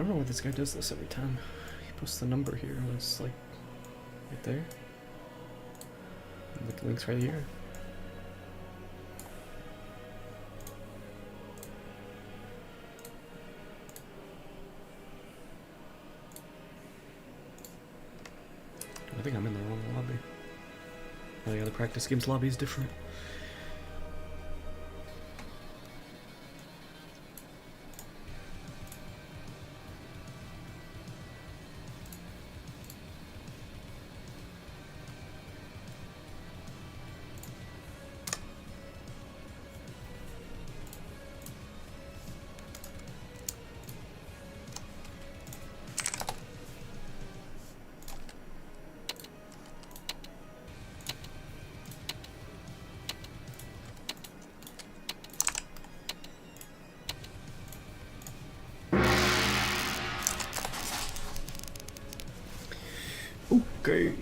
don't know why this guy does this every time. He puts the number here, and it's like right there. And the link's right here. I think I'm in the wrong lobby. Oh yeah, the practice games lobby is different. Okay,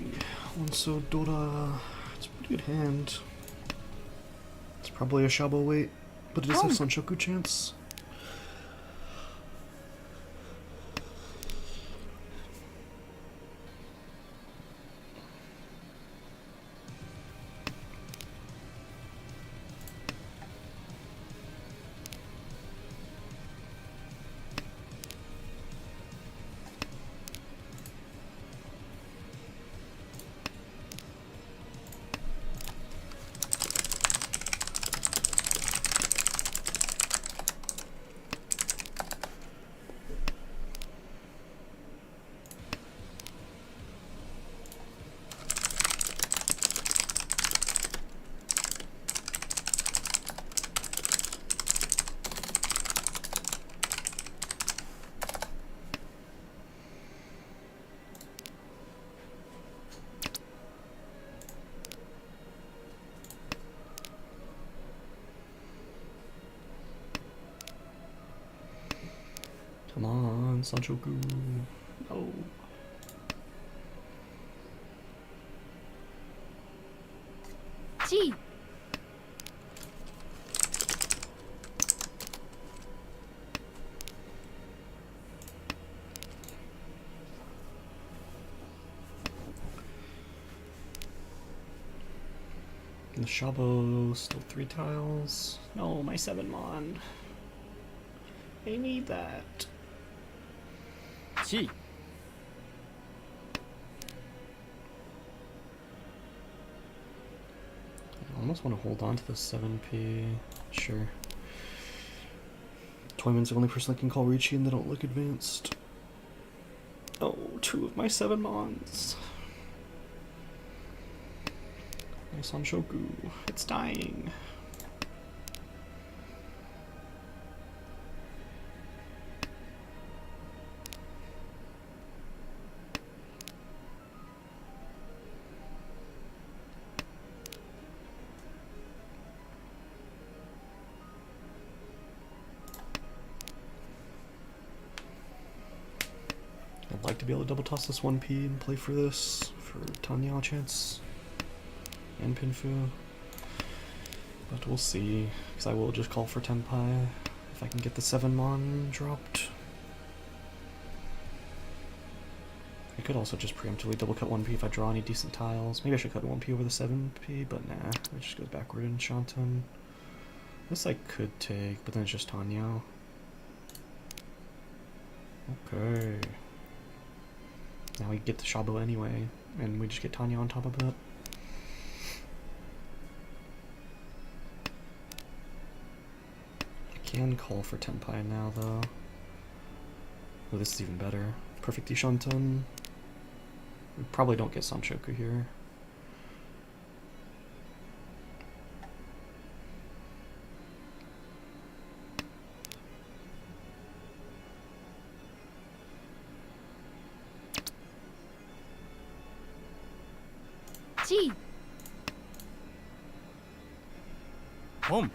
so Dora, it's a pretty good hand. It's probably a Shabo wait, but it does have Sanshoku chance. Come on, Sanshoku. No. Gee. The Shabo still 3 tiles. No, my 7 mon. I need that. Gee. I almost want to hold on to the 7p. Sure. Toyman's the only person that can call Ricci and they don't look advanced. Oh, 2 of my 7 mons. My Sanshoku. It's dying. I'd like to be able to double toss this 1p and play for this, for Tanya chance and Pinfu. But we'll see, because I will just call for Tenpai if I can get the 7 mon dropped. I could also just preemptively double cut 1p if I draw any decent tiles. Maybe I should cut 1p over the 7p, but nah, it just goes backward in Shantan. This I could take, but then it's just Tanya. Okay. Now we get the Shabo anyway, and we just get Tanya on top of that. I can call for Tenpai now, though. Oh, this is even better. Perfect Shantan. We probably don't get Sanshoku here. Gee. Home.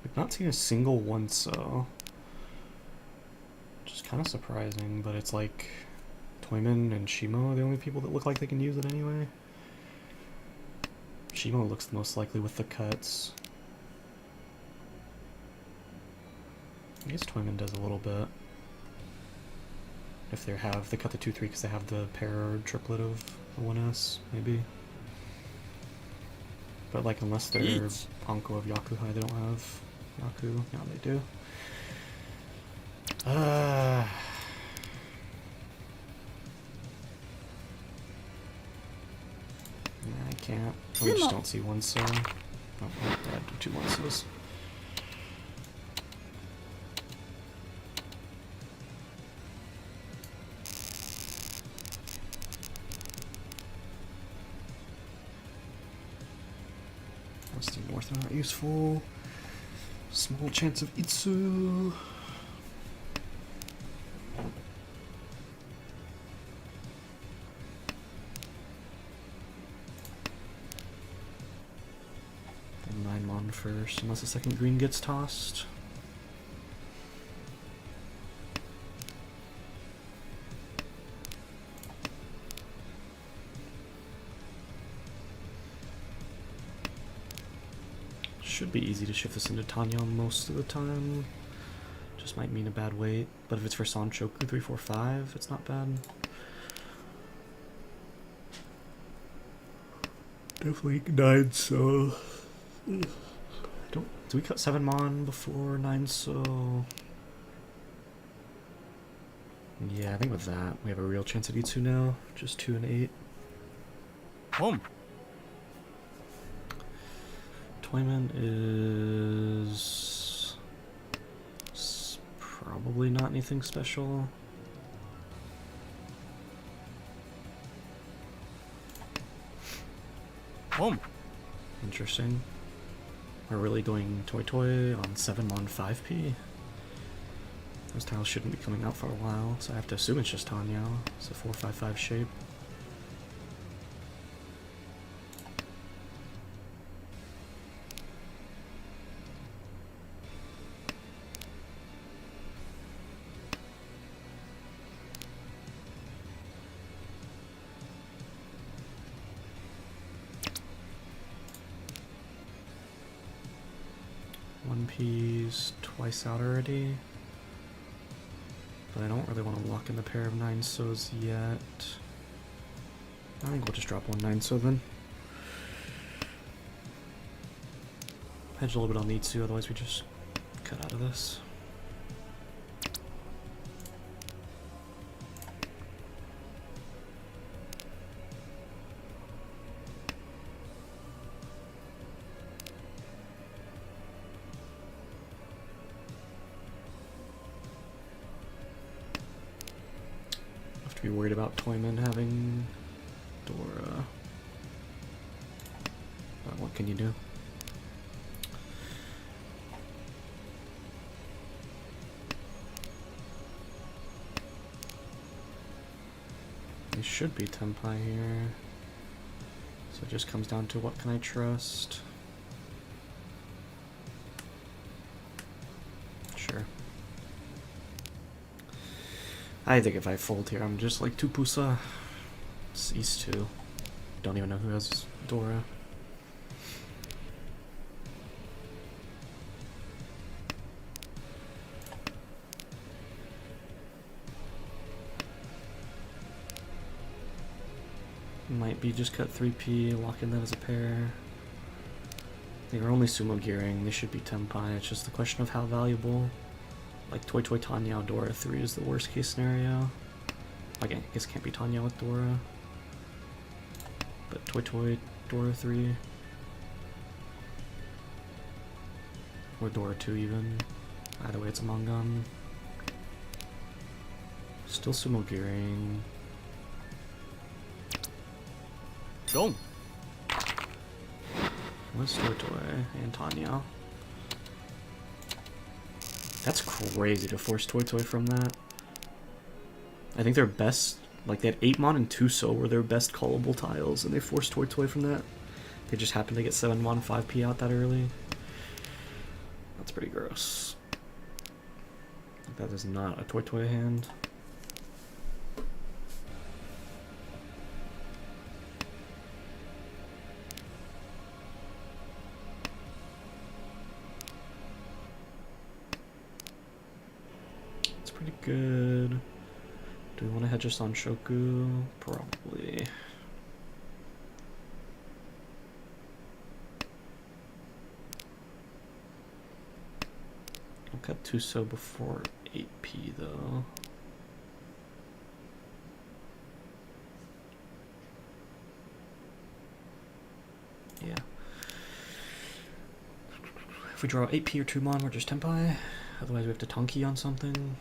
We've not seen a single one, so which is kind of surprising, but it's like Toyman and Shimo are the only people that look like they can use it anyway. Shimo looks the most likely with the cuts. I guess Toyman does a little bit. If they cut the 2-3 because they have the pair or triplet of the 1S, maybe. But like, unless they're Anko of Yakuhai, they don't have Yaku. No, they do. I can't. We just don't see one so. Oh, I had 2 1-Sos. Western North are not useful. Small chance of Itsu. And 9 mon first, unless the second green gets tossed. Should be easy to shift this into Tanya most of the time. Just might mean a bad wait. But if it's for Sanchoku 3-4-5, it's not bad. Definitely 9 so. Do we cut 7 mon before 9 so? Yeah, I think with that we have a real chance at Itsu now. Just 2 and 8. Home. Toyman is probably not anything special. Home. Interesting. We're really going Toy Toy on 7 mon 5p. Those tiles shouldn't be coming out for a while, so I have to assume it's just Tanya. It's a 4-5-5 shape. P's twice out already, but I don't really want to lock in the pair of 9 so's yet. I think we'll just drop 1 9 so then. Hedge a little bit on the Itsu, otherwise we just cut out of this. To be worried about Toyman having Dora. But what can you do? They should be Tenpai here. So it just comes down to what can I trust? Sure. I think if I fold here, I'm just like Tupusa. It's East 2. Don't even know who has Dora. Might be just cut 3p, lock in that as a pair. They are only sumo gearing, they should be Tenpai. It's just the question of how valuable. Like Toy Toy Tanya Dora 3 is the worst case scenario. Like, I guess it can't be Tanya with Dora. But Toy Toy Dora 3. Or Dora 2 even. Either way it's a Mangan. Still sumo gearing. Go. What's Toy Toy and Tanya? That's crazy to force Toy Toy from that. I think their best, like they had 8 mon and 2 so were their best callable tiles, and they forced Toy Toy from that. They just happened to get 7 mon 5p out that early. That's pretty gross. That is not a Toy Toy hand. pretty good. Do we want to hedge us on Shoku? Probably. I'll cut Tuso before 8p though. Yeah. If we draw 8p or 2mon, we're just Tenpai. Otherwise we have to Tonki on something.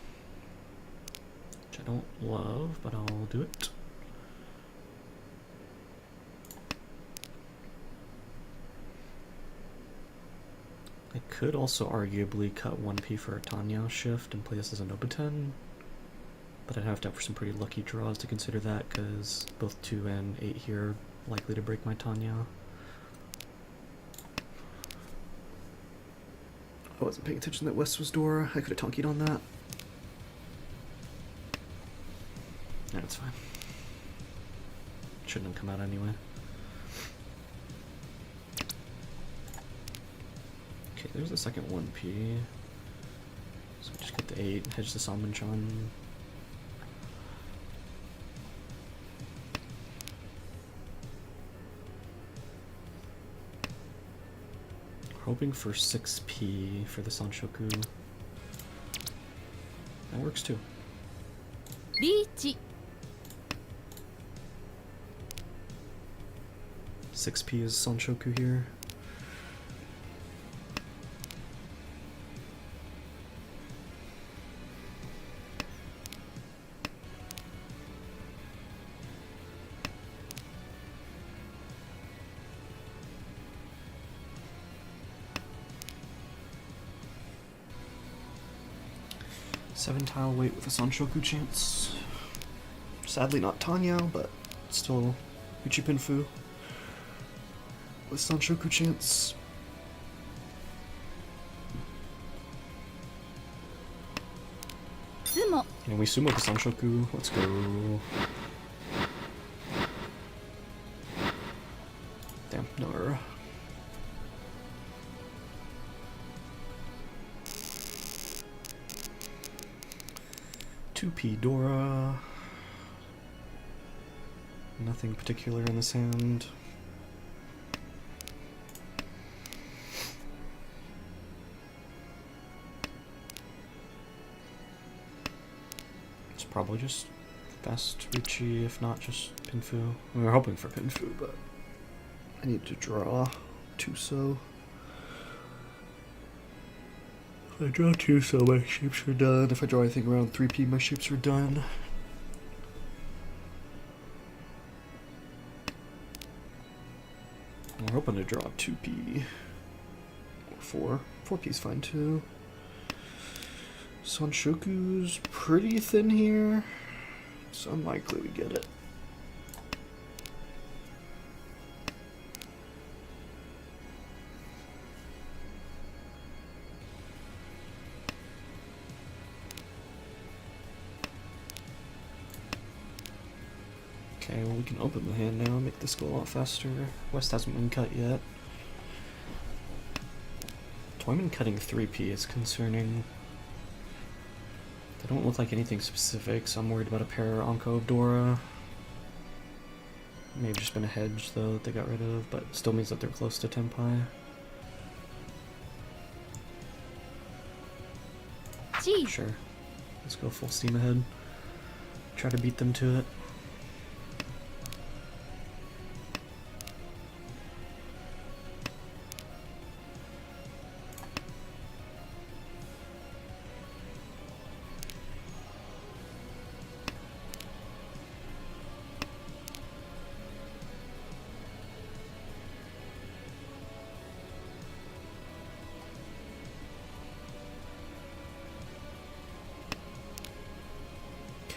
Which I don't love, but I'll do it. I could also arguably cut 1p for a Tanya shift and play this as a Nobuten. But I'd have to have some pretty lucky draws to consider that, because both 2 and 8 here are likely to break my Tanya. I wasn't paying attention that West was Dora. I could have Tonkied on that. Yeah, it's fine. Shouldn't have come out anyway. Okay, there's the second 1p. So we just get the 8, hedge the Salmon-chan. Hoping for 6p for the Sanshoku. That works too. Reach. 6p is Sanshoku here. Seven tile weight with a Sanshoku chance. Sadly not Tanya, but still Uchipinfu with Sanshoku chance. Sumo. And we sumo the Sanshoku. Let's go. Damn, no error. P Dora. Nothing particular in this hand. It's probably just fast Ricci, if not just Pinfu. We were hoping for Pinfu, but I need to draw Tuso. If I draw Tuso, my shapes are done. If I draw anything around 3p, my shapes are done. We're hoping to draw 2p. Or 4. 4p is fine too. Sanshoku's pretty thin here. It's unlikely we get it. Okay, well we can open the hand now, make this go a lot faster. West hasn't been cut yet. Toyman cutting 3p is concerning. They don't look like anything specific, so I'm worried about a pair Onko of Dora. May have just been a hedge though that they got rid of, but still means that they're close to Tenpai. Sure. Let's go full steam ahead. Try to beat them to it.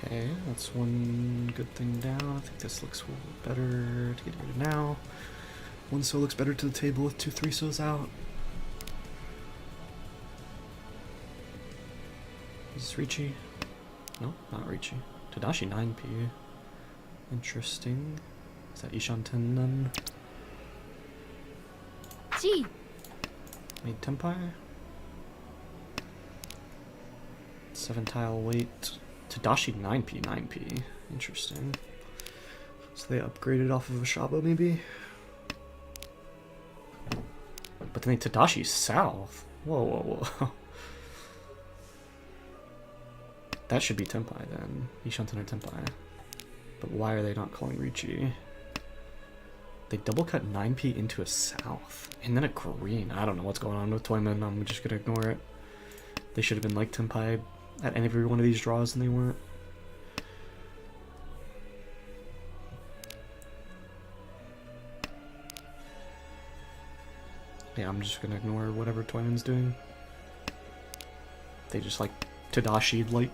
Okay, that's one good thing down. I think this looks a little better to get rid of now. One so looks better to the table with 2 3-sos out. Is this Ricci? No, not Ricci. Tadashi 9p. Interesting. Is that Ishan Tennen? Made Tenpai? 7 tile wait. Tadashi 9p, 9p. Interesting. So they upgraded off of a Shabo maybe? But then they Tadashi south. Whoa, whoa, whoa. That should be Tenpai then. Ishanten or Tenpai. But why are they not calling Richi? They double cut 9p into a south. And then a green. I don't know what's going on with Toyman. I'm just gonna ignore it. They should have been like Tenpai at every one of these draws and they weren't. Yeah, I'm just gonna ignore whatever Toyman's doing. They just like Tadashi like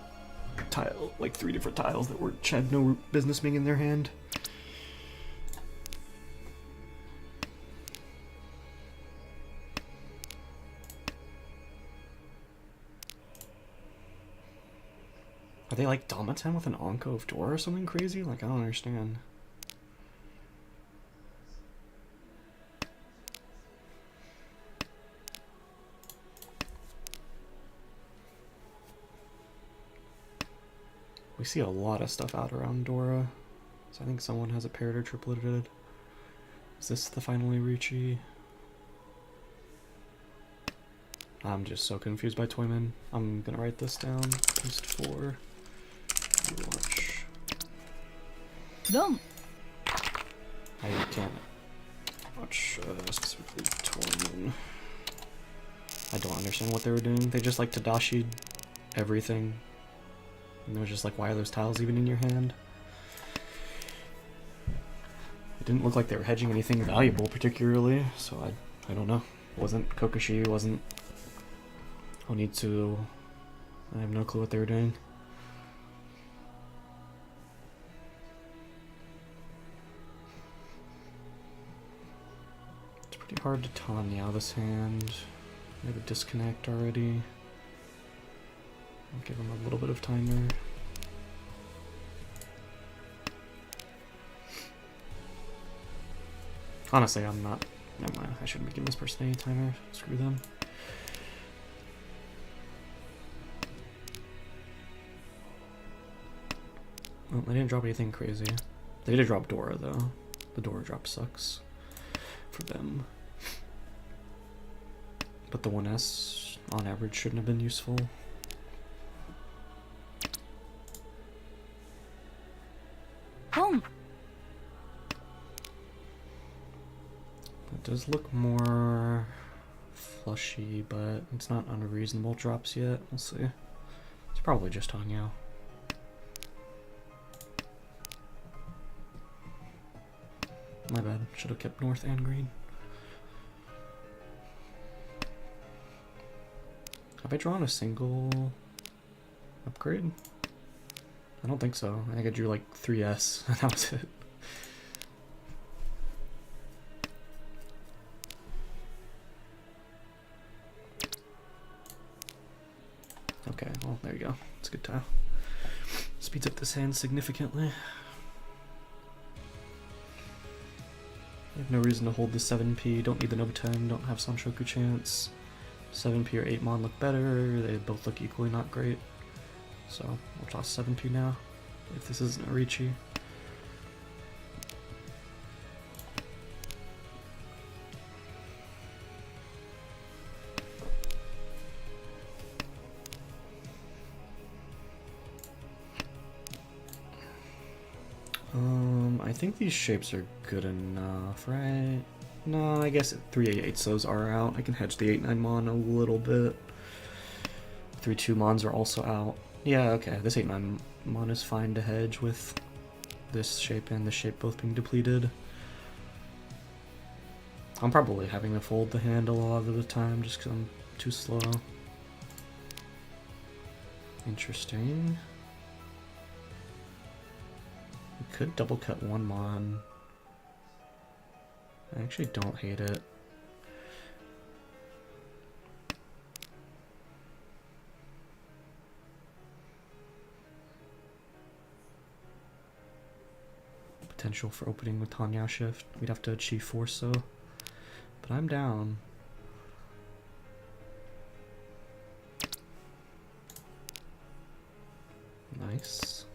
tile, like 3 different tiles that had no business being in their hand. Are they like Damaten with an Onko of Dora or something crazy? Like, I don't understand. We see a lot of stuff out around Dora. So I think someone has a paired or tripleted. Is this the finally Richi? I'm just so confused by Toyman. I'm gonna write this down. East 4. Watch. Dom. I can't watch specifically Toyman. I don't understand what they were doing. They just like Tadashi everything. And they were just like, why are those tiles even in your hand? It didn't look like they were hedging anything valuable particularly, so I don't know. It wasn't Kokoshi, it wasn't Onitsu. I have no clue what they were doing. It's pretty hard to Tanya this hand. We have a disconnect already. I'll give him a little bit of timer. Honestly, I'm not. Never mind. I shouldn't be giving this person any timer. Screw them. Well, they didn't drop anything crazy. They did drop Dora though. The Dora drop sucks for them. But the 1S on average shouldn't have been useful. Home. It does look more flushy, but it's not unreasonable drops yet. We'll see. It's probably just Hanyo. My bad. Should have kept north and green. Have I drawn a single upgrade? I don't think so. I think I drew like 3S and that was it. Okay, well, there you go. It's a good tile. Speeds up this hand significantly. I have no reason to hold the 7p, don't need the Nobuten, don't have Sanshoku chance. 7p or 8 mon look better, they both look equally not great. So, I'll toss 7p now, if this isn't a Richi. I think these shapes are good enough, right? No, I guess 3/8 those are out. I can hedge the 8/9 mon a little bit. 3/2 mons are also out. Yeah, okay, this 8/9 mon is fine to hedge with this shape and this shape both being depleted. I'm probably having to fold the hand a lot of the time just because I'm too slow. Interesting. We could double cut 1 mon. I actually don't hate it. Potential for opening with Tanya shift. We'd have to achieve force though. But I'm down. Nice.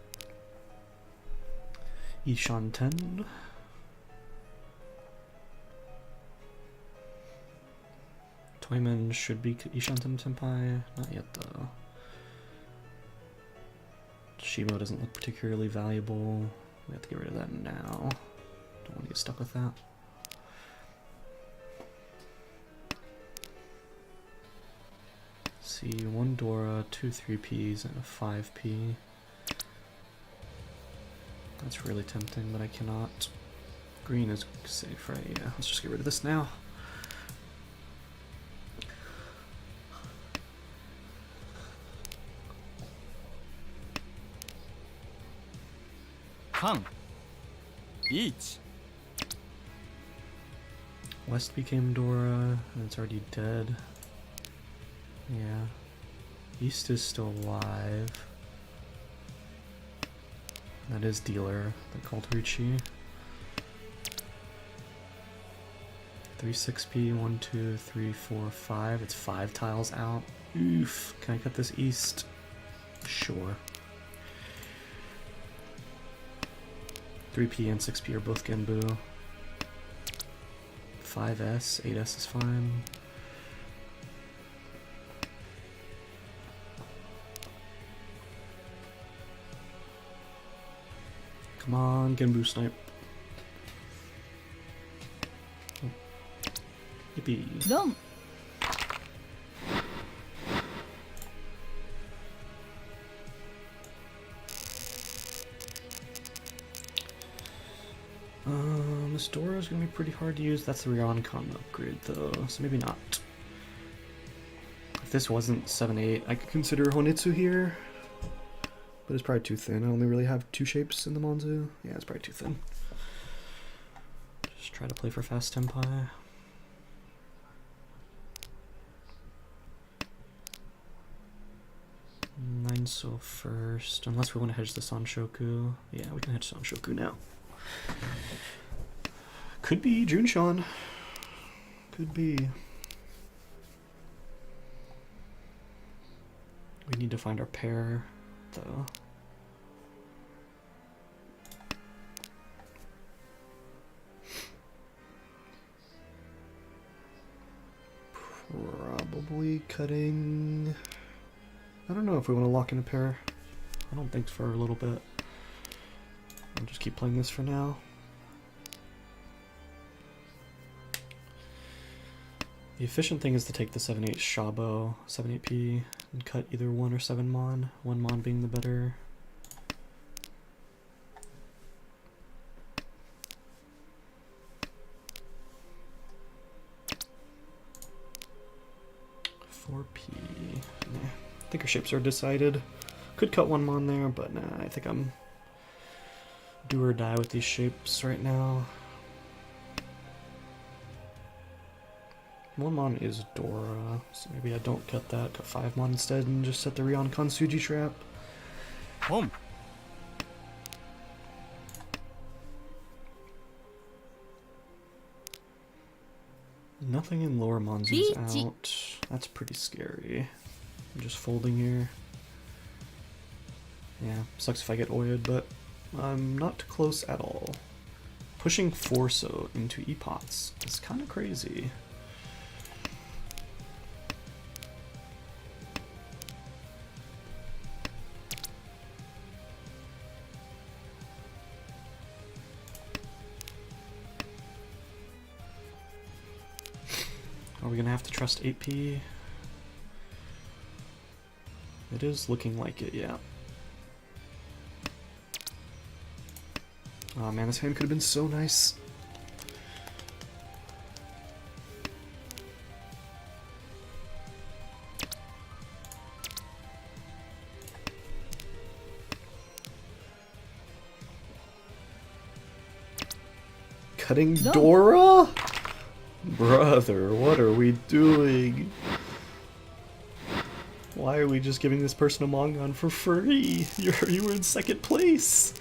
Ishan 10. Toyman should be Ishanten Senpai. Not yet though. Shimo doesn't look particularly valuable. We have to get rid of that now. Don't want to get stuck with that. See, 1 Dora, 2 3Ps, and a 5P. That's really tempting, but I cannot. Green is safe, right? Yeah, let's just get rid of this now. Kang. Each. West became Dora, and it's already dead. Yeah. East is still alive. That is Dealer, the called Ruchi. 3 6P, 1 2 3 4 5. It's 5 tiles out. Oof. Can I cut this east? Sure. 3P and 6P are both Genbu. 5S, 8S is fine. Come on, Genbu snipe. Oh. Yippee. Dom. This Dora is gonna be pretty hard to use. That's the Ryoncon upgrade though, so maybe not. If this wasn't 7-8, I could consider Honitsu here. But it's probably too thin. I only really have 2 shapes in the Monzu. Yeah, it's probably too thin. Just try to play for fast Tenpai. Nine so first, unless we want to hedge the Sanshoku. Yeah, we can hedge Sanshoku now. Could be Junshan. Could be. We need to find our pair, though. Probably cutting. I don't know if we want to lock in a pair. I don't think for a little bit. I'll just keep playing this for now. The efficient thing is to take the 7-8 Shabo, 7-8P, and cut either 1 or 7 Mon, 1 Mon being the better. I think our shapes are decided. Could cut 1 Mon there, but nah, I think I'm do or die with these shapes right now. 1 Mon is Dora, so maybe I don't cut that, cut 5 Mon instead and just set the Ryoncon Suji trap. Home. Nothing in lower Monzu's out. That's pretty scary. I'm just folding here. Yeah, sucks if I get Oyed, but I'm not close at all. Pushing Forso into Epots is kind of crazy. Are we gonna have to trust 8P? It is looking like it, yeah. Oh man, this hand could have been so nice. Cutting Dora? Brother, what are we doing? Why are we just giving this person a Mongon for free? You were in 2nd place.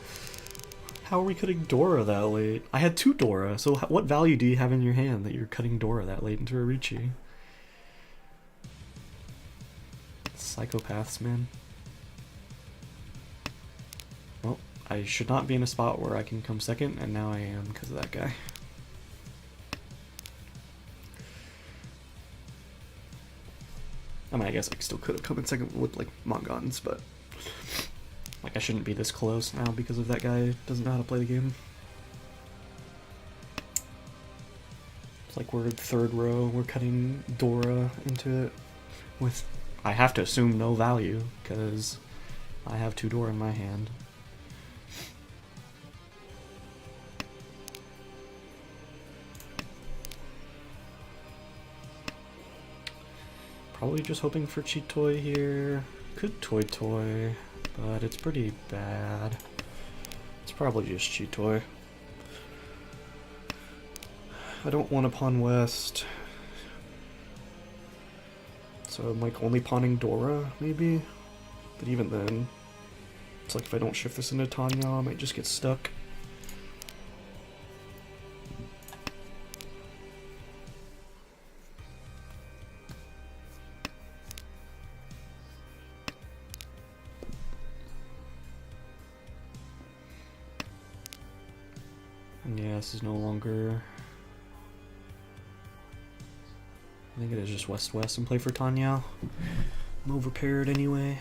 How are we cutting Dora that late? I had 2 Dora, so what value do you have in your hand that you're cutting Dora that late into a Ricci? Psychopaths, man. I should not be in a spot where I can come second, and now I am because of that guy. I mean, I guess I still could have come in second with like Mongons, but like I shouldn't be this close now because of that guy who doesn't know how to play the game. It's like we're third row, we're cutting Dora into it with, I have to assume, no value because I have 2 Dora in my hand. Probably just hoping for cheat toy here. Could toy, but it's pretty bad. It's probably just cheat toy. I don't want to pawn west. So I'm like only pawning Dora, maybe? But even then, it's like if I don't shift this into Tanya, I might just get stuck. And yeah, this is no longer... I think it is just west-west and play for Tanya. I'm overpaired anyway.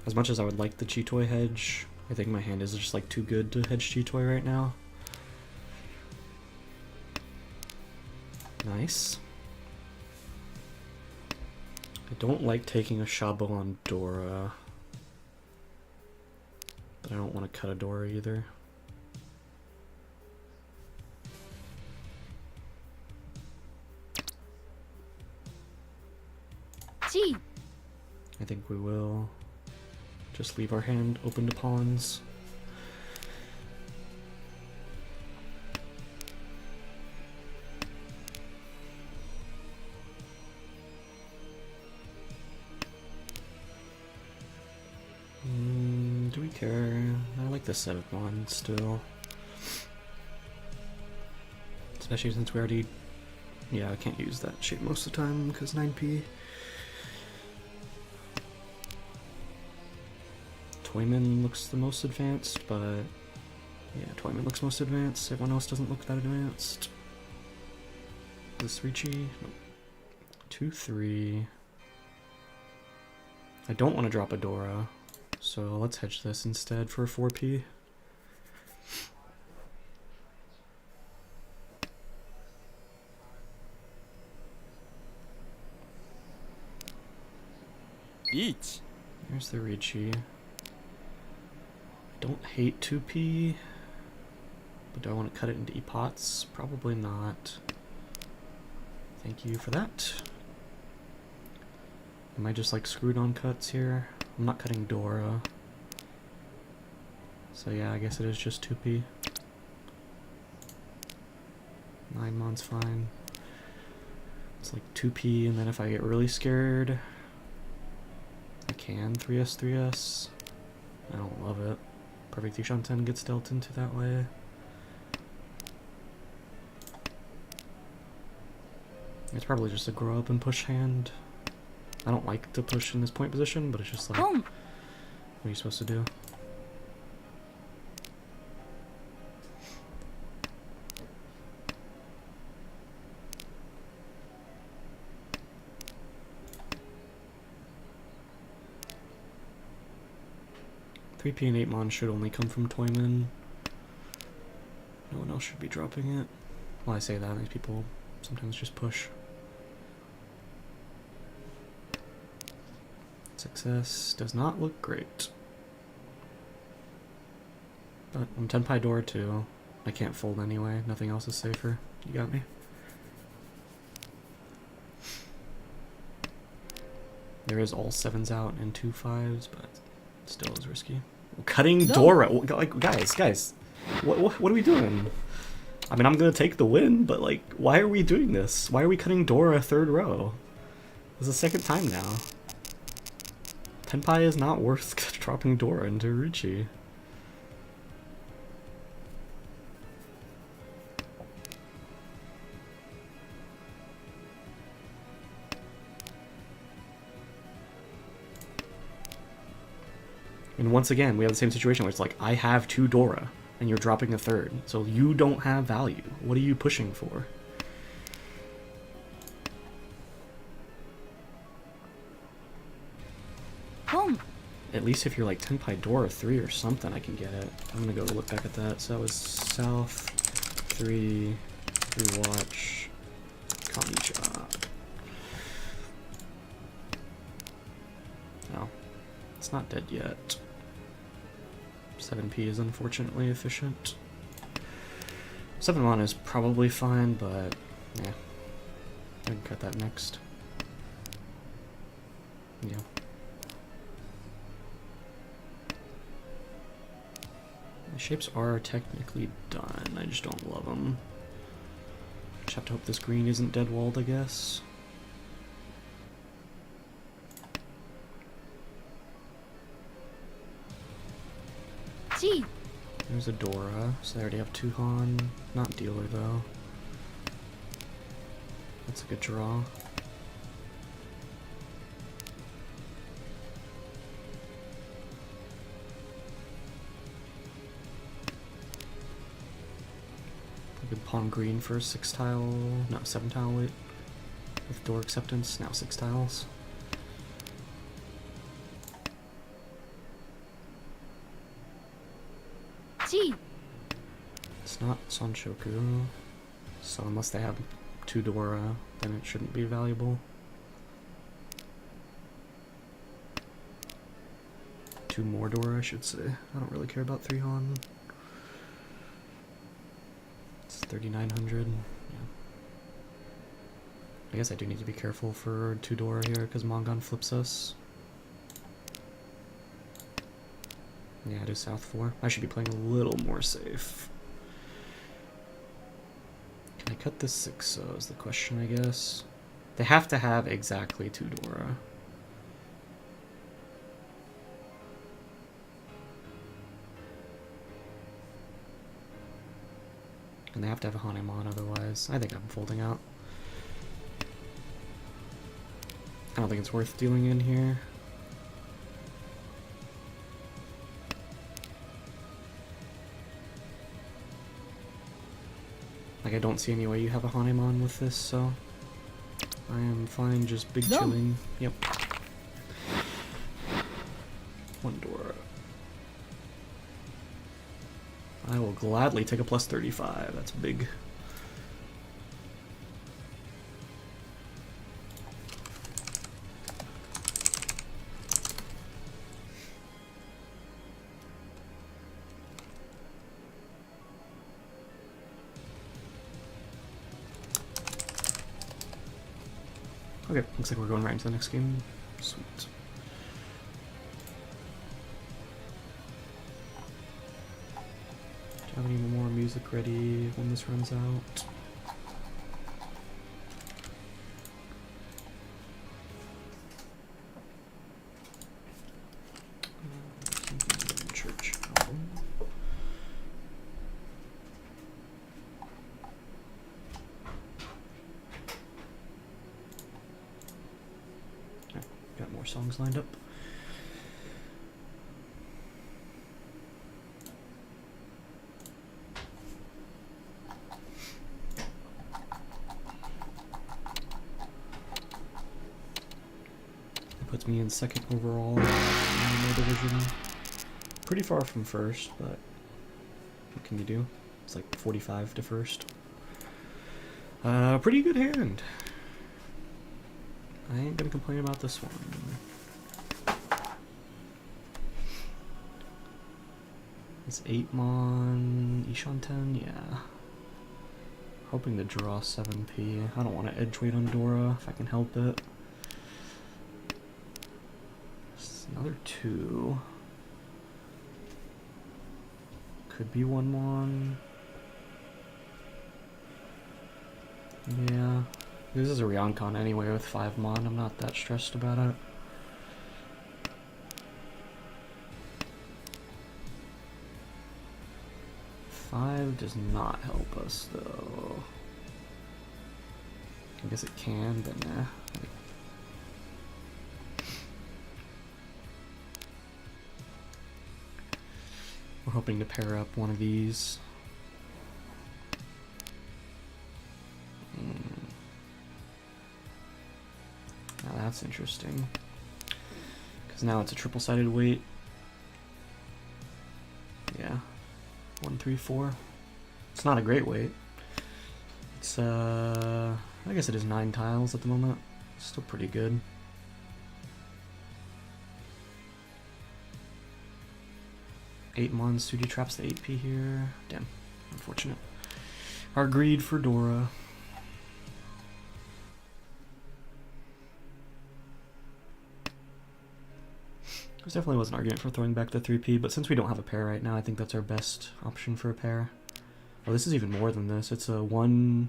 As much as I would like the Chitoy hedge, I think my hand is just like too good to hedge Chitoy right now. Nice. I don't like taking a Shabo on Dora, but I don't want to cut a Dora either. G. I think we will just leave our hand open to pawns. Do we care? I like the 7th one still. Especially since we already... Yeah, I can't use that shape most of the time because 9p. Toyman looks the most advanced, but yeah, Toyman looks most advanced. Everyone else doesn't look that advanced. This Ricci, no. 2-3. I don't want to drop a Dora, so let's hedge this instead for a 4p. Each. There's the Ricci. Don't hate 2p, but do I want to cut it into E-pots? Probably not. Thank you for that. Am I just like screwed on cuts here? I'm not cutting Dora. So yeah, I guess it is just 2p. 9 mon's fine. It's like 2p, and then if I get really scared, I can 3s 3s. I don't love it. Perfect Ishanten gets dealt into that way. It's probably just a grow up and push hand. I don't like to push in this point position, but it's just like, what are you supposed to do? Three P and 8 mon should only come from Toyman. No one else should be dropping it. Well, I say that, these people sometimes just push. Success does not look great. But I'm 10 pi door too. I can't fold anyway, nothing else is safer. You got me? There is all 7s out and 2 5s, but still is risky. Cutting Dora, like guys, what are we doing? I mean, I'm gonna take the win, but like, why are we doing this? Why are we cutting Dora 3rd row? This is the 2nd time now. Tenpai is not worth dropping Dora into Ricci. And once again, we have the same situation where it's like, I have 2 Dora, and you're dropping a 3rd. So you don't have value. What are you pushing for? Home. At least if you're like Tenpai Dora 3 or something, I can get it. I'm gonna go look back at that. So that was South 3, rewatch, Kamicha. No, it's not dead yet. 7p is unfortunately efficient. 7 mana is probably fine, but yeah. I can cut that next. Yeah. The shapes are technically done, I just don't love them. Just have to hope this green isn't dead walled, I guess. G. There's a Dora, so they already have 2 Han. Not dealer though. That's a good draw. Good pawn green for 6 tile, no 7 tile wait. With door acceptance, now 6 tiles. G. It's not Sanshoku, so unless they have 2 Dora, then it shouldn't be valuable. 2 more Dora, I should say. I don't really care about 3 Han. It's 3,900. Yeah. I guess I do need to be careful for 2 Dora here because Mongon flips us. Yeah, I do South 4. I should be playing a little more safe. Can I cut this 6 is the question, I guess. They have to have exactly 2 Dora. And they have to have a Hanemon otherwise. I think I'm folding out. I don't think it's worth dealing in here. Like, I don't see any way you have a Hanemon with this, so I am fine just big chilling. Yep. 1 Dora. I will gladly take a plus 35. That's big. Okay, looks like we're going right into the next game. Sweet. Do you have any more music ready when this runs out? Church album. Okay, got more songs lined up. Puts me in 2nd overall in my division. Pretty far from 1st, but what can you do? It's like 45 to 1st. Pretty good hand. I ain't gonna complain about this one. It's 8 Mon, Ishanten, yeah. Hoping to draw 7p. I don't want to edge weight on Dora if I can help it. Another 2. Could be 1 Mon. Yeah. This is a Ryoncon anyway with 5 Mon. I'm not that stressed about it. Five does not help us though. I guess it can, but nah. We're hoping to pair up one of these. Now that's interesting. Because now it's a triple-sided weight. Yeah. 1, 3, 4. It's not a great weight. It's, I guess it is 9 tiles at the moment. Still pretty good. Eight Mon Sudi traps the 8p here. Damn, unfortunate. Our greed for Dora. There definitely was an argument for throwing back the 3p, but since we don't have a pair right now, I think that's our best option for a pair. Oh, this is even more than this. It's a 1,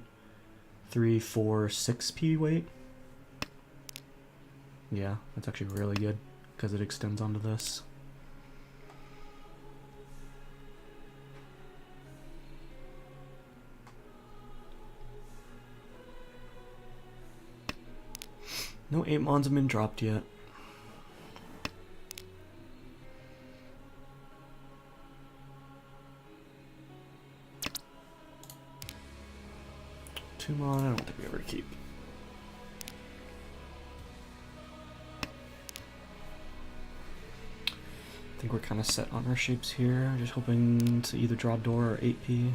3, 4, 6p weight. Yeah, that's actually really good because it extends onto this. No 8 Mons have been dropped yet. Two Mon, I don't think we ever keep. I think we're kind of set on our shapes here. Just hoping to either draw door or 8p.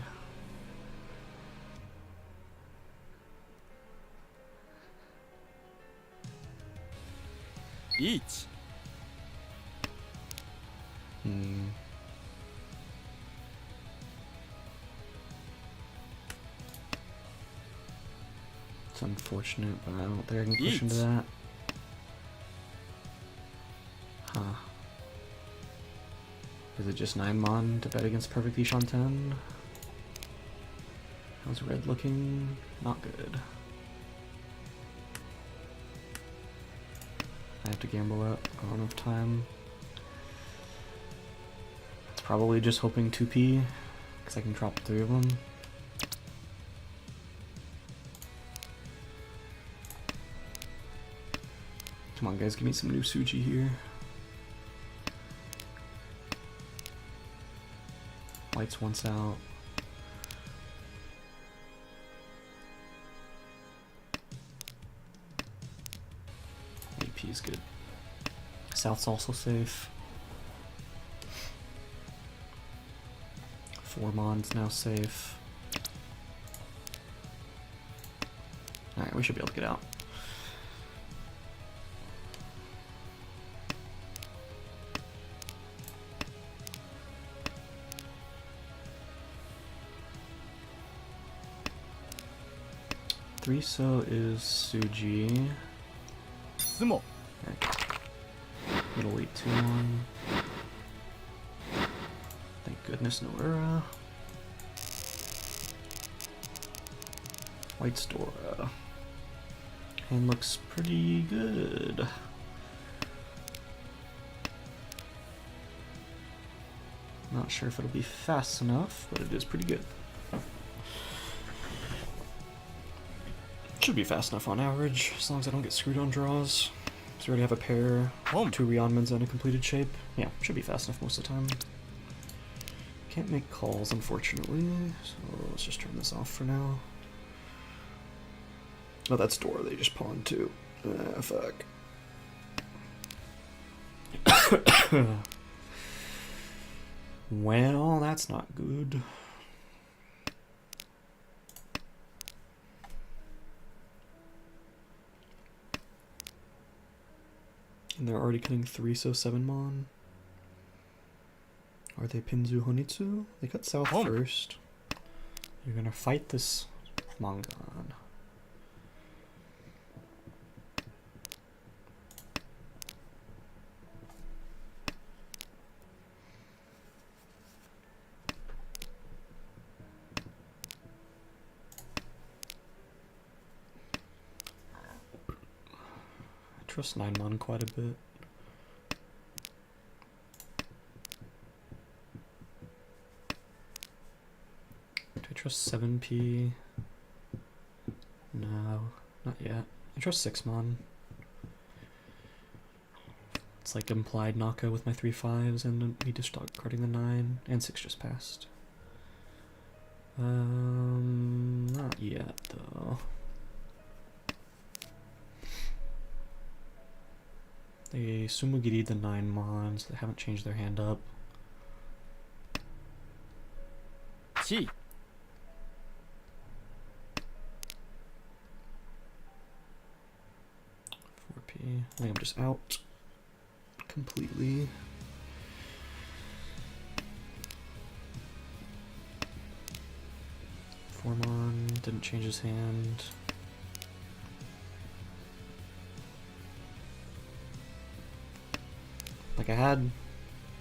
Each. It's unfortunate, but I don't think I can push Eat. into that. Huh. Is it just 9 Mon to bet against Perfect Ish on 10? How's red looking? Not good. I have to gamble it. I don't have enough time. It's probably just hoping 2p, because I can drop 3 of them. Come on guys, give me some new Suji here. White's once out. AP is good. South's also safe. 4 Mon's now safe. Alright, we should be able to get out. Three so is Suji. Sumo. Middle weight 2 1. Thank goodness no Ura. White's Dora. Hand looks pretty good. Not sure if it'll be fast enough, but it is pretty good. Should be fast enough on average, as long as I don't get screwed on draws. So we already have a pair, 2 Rionmans and a completed shape. Yeah, should be fast enough most of the time. Can't make calls, unfortunately, so let's just turn this off for now. Oh, that's Dora, they just pawned too. Fuck. Well, that's not good. And they're already cutting 3 so 7 Mon. Are they Pinzu Honitsu? They cut south first. You're gonna fight this Mongon. I trust 9 Mon quite a bit. Do I trust 7p? No, not yet. I trust 6 Mon. It's like implied Naka with my 3/5s, and he just discarding the 9, and 6 just passed. Not yet though. They Sumugiri the 9 mons. They haven't changed their hand up. Chi. 4p. I think I'm just out completely. Formon didn't change his hand. Like I had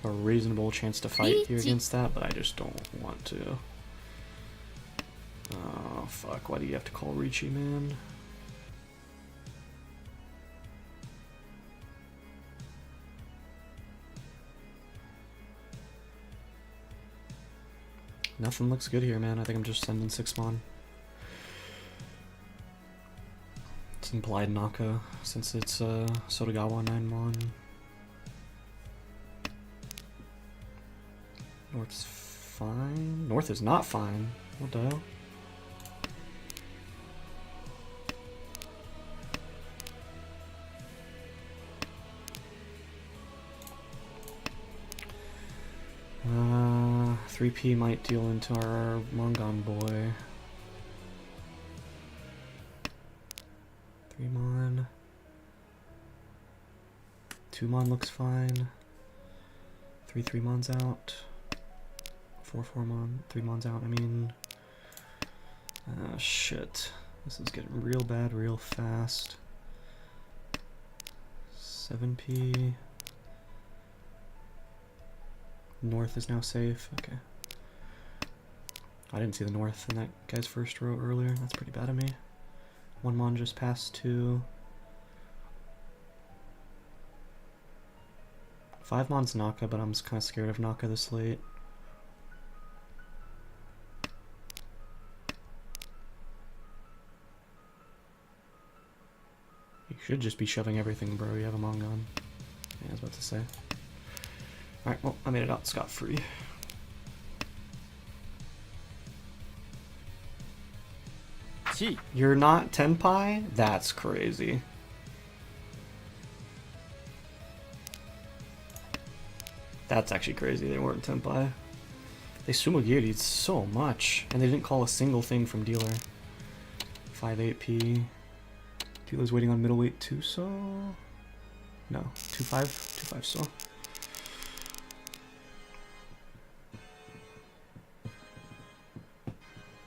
a reasonable chance to fight here against that, but I just don't want to. Oh fuck, why do you have to call Ricci, man? Nothing looks good here, man. I think I'm just sending 6 mon. It's implied Naka, since it's Sotogawa 9 mon. North's fine? North is not fine. What the hell? Uh, 3p might deal into our Mongon boy. 3 mon. 2 mon looks fine. 3 mons out. 4 mon. 3 mons out, I mean. Shit. This is getting real bad real fast. 7p. North is now safe. Okay. I didn't see the north in that guy's first row earlier. That's pretty bad of me. 1 mon just passed 2. 5 mon's Naka, but I'm kind of scared of Naka this late. You should just be shoving everything, bro. You have a Mongon. Yeah, I was about to say. Alright, well, I made it out scot-free. Chi. You're not Tenpai? That's crazy. That's actually crazy, they weren't Tenpai. They Sumogiri'd so much, and they didn't call a single thing from dealer. 5-8p. Dealer's waiting on middleweight 2 so? No, 2-5? 2-5 so.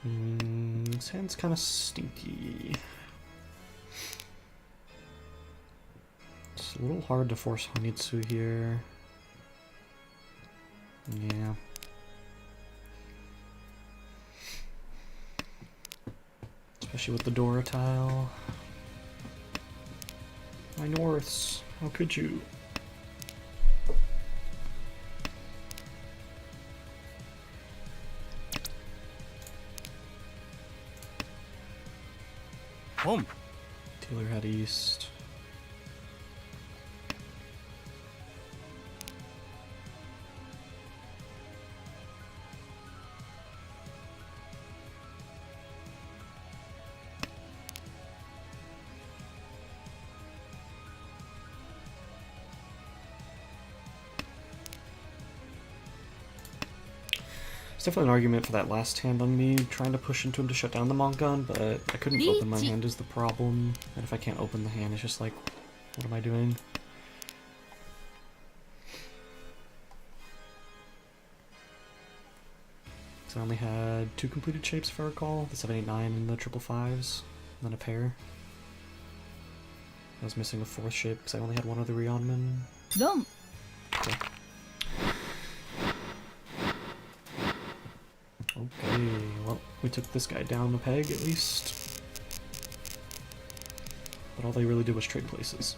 This hand's kind of stinky. It's a little hard to force Honitsu here. Yeah. Especially with the Dora tile. My Norths, how could you? Home. Taylor had East. There's definitely an argument for that last hand on me, trying to push into him to shut down the Mongon, but I couldn't open my hand is the problem. And if I can't open the hand, it's just like, what am I doing? So I only had 2 completed shapes if I recall, the 789 and the 555s, and then a pair. I was missing a 4th shape because I only had 1 other Rionman. Dom. Okay. Okay, well, we took this guy down a peg at least. But all they really did was trade places.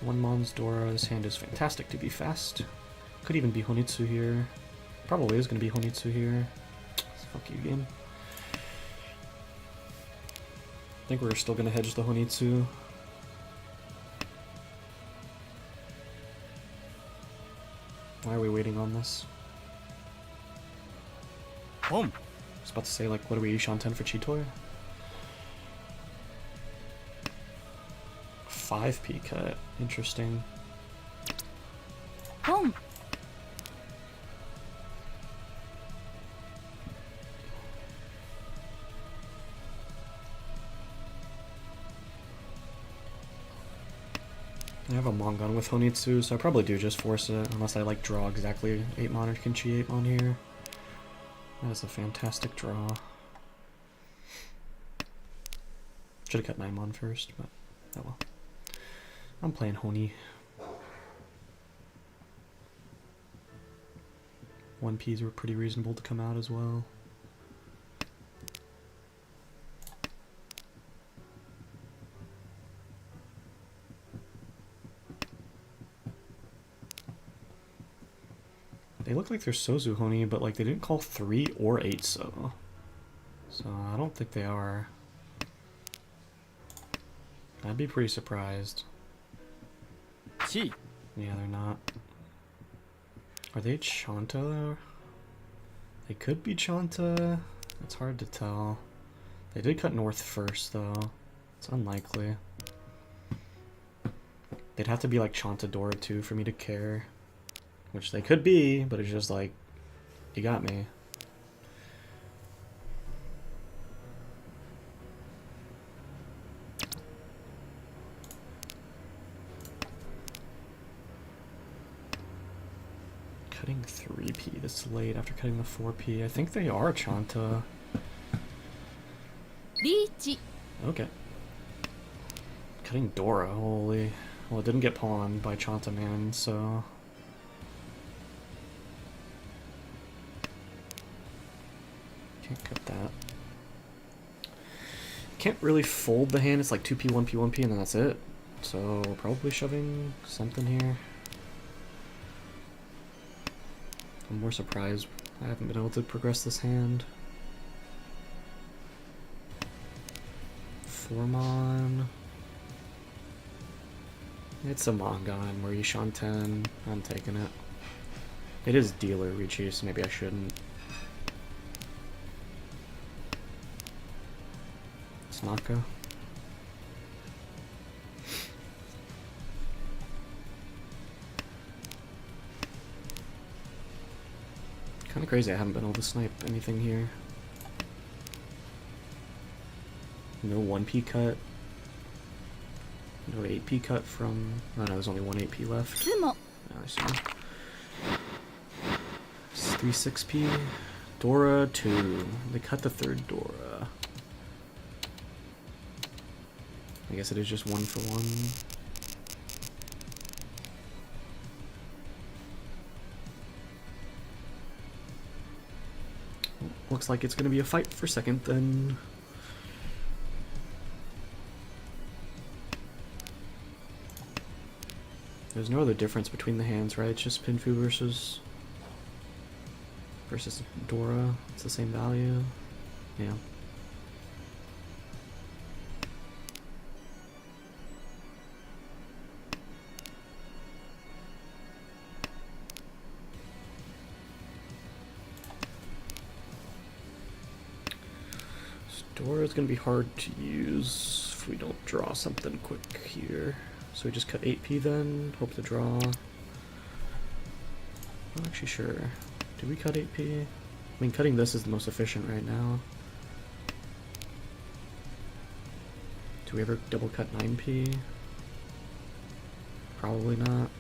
1 Mons Dora's hand is fantastic to be fast. Could even be Honitsu here. Probably is going to be Honitsu here. Fuck you, game. I think we're still going to hedge the Honitsu. Why are we waiting on this? Pom. I was about to say, like, what are we, Ishan 10 for Chitoy? 5p cut. Interesting. Pom. I have a Mongon with Honitsu, so I probably do just force it, unless I like draw exactly 8 mon or Kinchi 8 mon here. That is a fantastic draw. Should have cut 9 mon first, but oh well. I'm playing Honi. 1Ps were pretty reasonable to come out as well. They look like they're Sozu Honi, but like they didn't call 3 or 8 so. So I don't think they are. I'd be pretty surprised. Chi. Yeah, they're not. Are they Chanta though? They could be Chanta. It's hard to tell. They did cut north first though. It's unlikely. They'd have to be like Chanta Dora too for me to care. Which they could be, but it's just like, you got me. Cutting 3p this late after cutting the 4p. I think they are Chanta. Reach. Okay. Cutting Dora, holy. Well, it didn't get pawned by Chanta Man, so... Can't cut that. Can't really fold the hand, it's like 2p, 1p, 1p, and then that's it. So, we're probably shoving something here. I'm more surprised I haven't been able to progress this hand. 4-mon. It's a Mongon where you Shan 10. I'm taking it. It is dealer Richi, so maybe I shouldn't. It's Naka. Kinda crazy I haven't been able to snipe anything here. No 1p cut. No 8p cut from... Oh no, there's only one 8p left. Tsumo. I see. It's 3 6p. Dora 2. They cut the third Dora. I guess it is just 1 for 1. Looks like it's gonna be a fight for second then. There's no other difference between the hands, right? It's just Pinfu versus Dora. It's the same value. Yeah. Dora is going to be hard to use if we don't draw something quick here. So we just cut 8p then, hope to draw. Not actually sure. Did we cut 8p? I mean, cutting this is the most efficient right now. Do we ever double cut 9p? Probably not.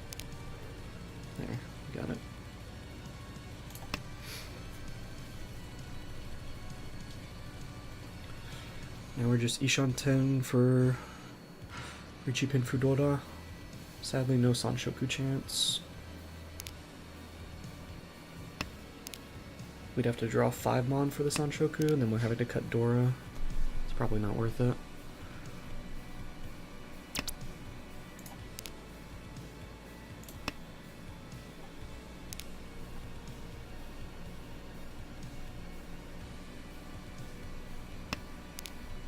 There, got it. Now we're just Ishan 10 for Richi Pinfu Dora. Sadly, no Sanshoku chance. We'd have to draw 5 mon for the Sanshoku, and then we're having to cut Dora. It's probably not worth it.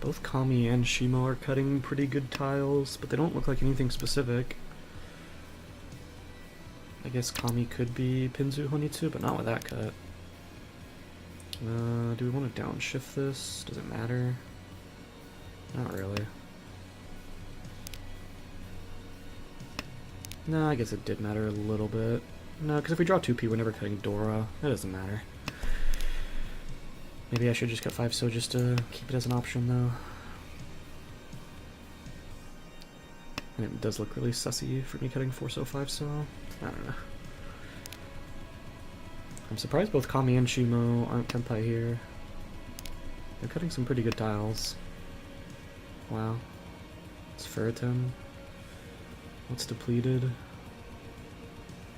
Both Kami and Shimo are cutting pretty good tiles, but they don't look like anything specific. I guess Kami could be Pinzu Honitsu, but not with that cut. Do we want to downshift this? Does it matter? Not really. No, I guess it did matter a little bit. No, because if we draw 2P, we're never cutting Dora. It doesn't matter. Maybe I should just cut 5 so just to keep it as an option, though. And it does look really sussy for me cutting 4 so 5 so. I don't know. I'm surprised both Kami and Shimo aren't Tenpai here. They're cutting some pretty good tiles. Wow. It's Ferritin. What's depleted?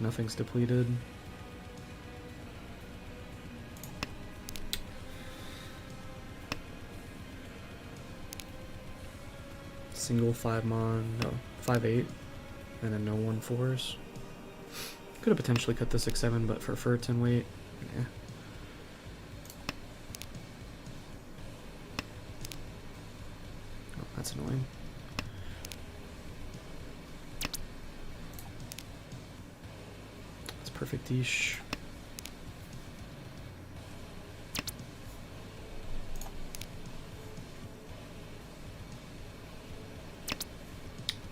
Nothing's depleted. Single 5-mon, no, 5-8, and then no 1-4s. Could have potentially cut the 6-7, but for Ferritin weight, yeah. Oh, that's annoying. That's perfect-ish.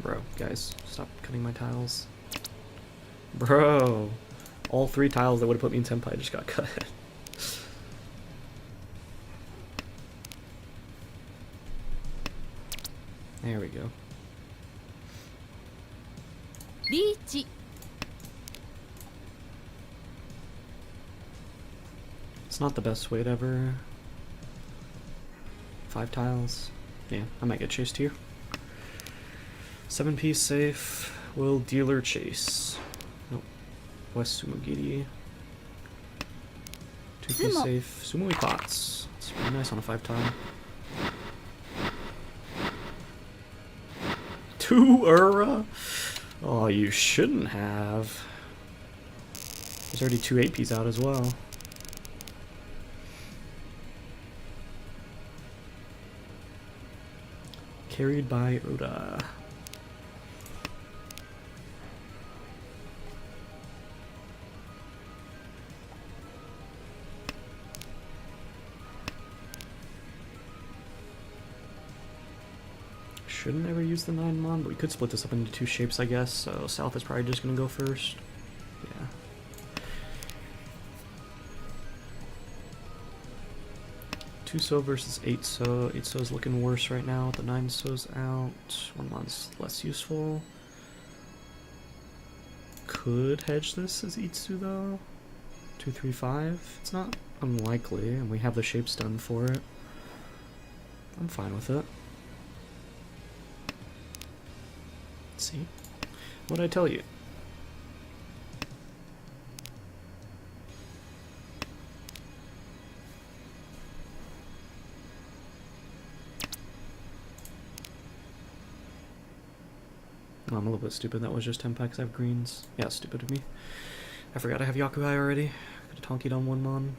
Bro, guys, stop cutting my tiles. Bro, all 3 tiles that would have put me in Tenpai just got cut. There we go. Beach. It's not the best weight ever. 5 tiles. Yeah, I might get chased here. 7-piece safe. Will dealer chase? Nope. West Sumogiri. 2-piece Sumo. safe. Sumoi pots. It's pretty nice on a 5-tile. 2 Ura? Oh, you shouldn't have. There's already 2 8-piece out as well. Carried by Oda. Shouldn't ever use the 9-mon, but we could split this up into 2 shapes, I guess. So South is probably just gonna go first. Yeah. Two so versus 8 so. 8 so is looking worse right now. The 9 so's out. 1-mon's less useful. Could hedge this as Itsu though. 2, 3, 5. It's not unlikely, and we have the shapes done for it. I'm fine with it. See? What'd I tell you? Oh, I'm a little bit stupid. That was just 10 packs. I have greens. Yeah, stupid of me. I forgot I have Yakuhai already. Could have tonkied on 1-mon.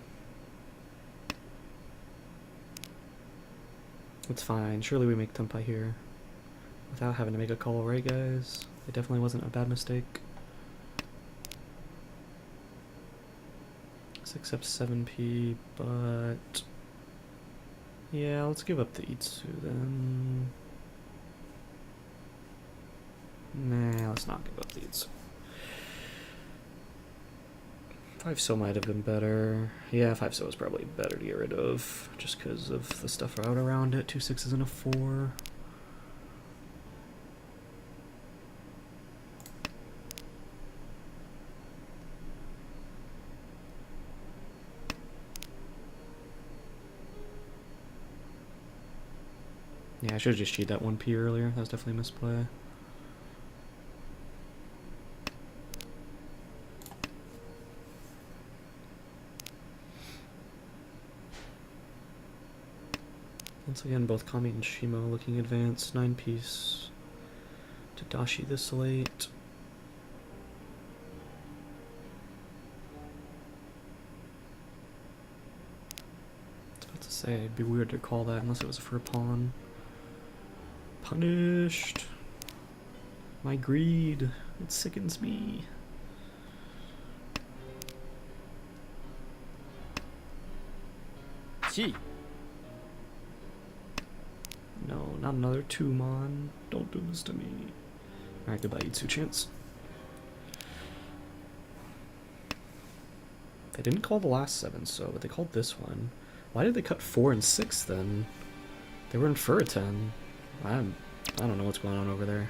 It's fine. Surely we make Tenpai here. Without having to make a call, right guys? It definitely wasn't a bad mistake. 6 up 7p, but... yeah, let's give up the Itsu then. Nah, let's not give up the Itsu. 5 so might have been better. Yeah, 5 so is probably better to get rid of, just because of the stuff out around it. 2 6s and a 4. Yeah, I should have just cheated that 1p earlier. That was definitely a misplay. Once again, both Kami and Shimo looking advanced. 9-piece. Tadashi this late. I was about to say, it'd be weird to call that unless it was for a pawn. Punished. My greed. It sickens me. 1 No, not another 2 mon. Don't do this to me. Alright, goodbye, Itsu chance. They didn't call the last 7, so but they called this one. Why did they cut 4 and 6 then? They were in for a 10. I don't know what's going on over there.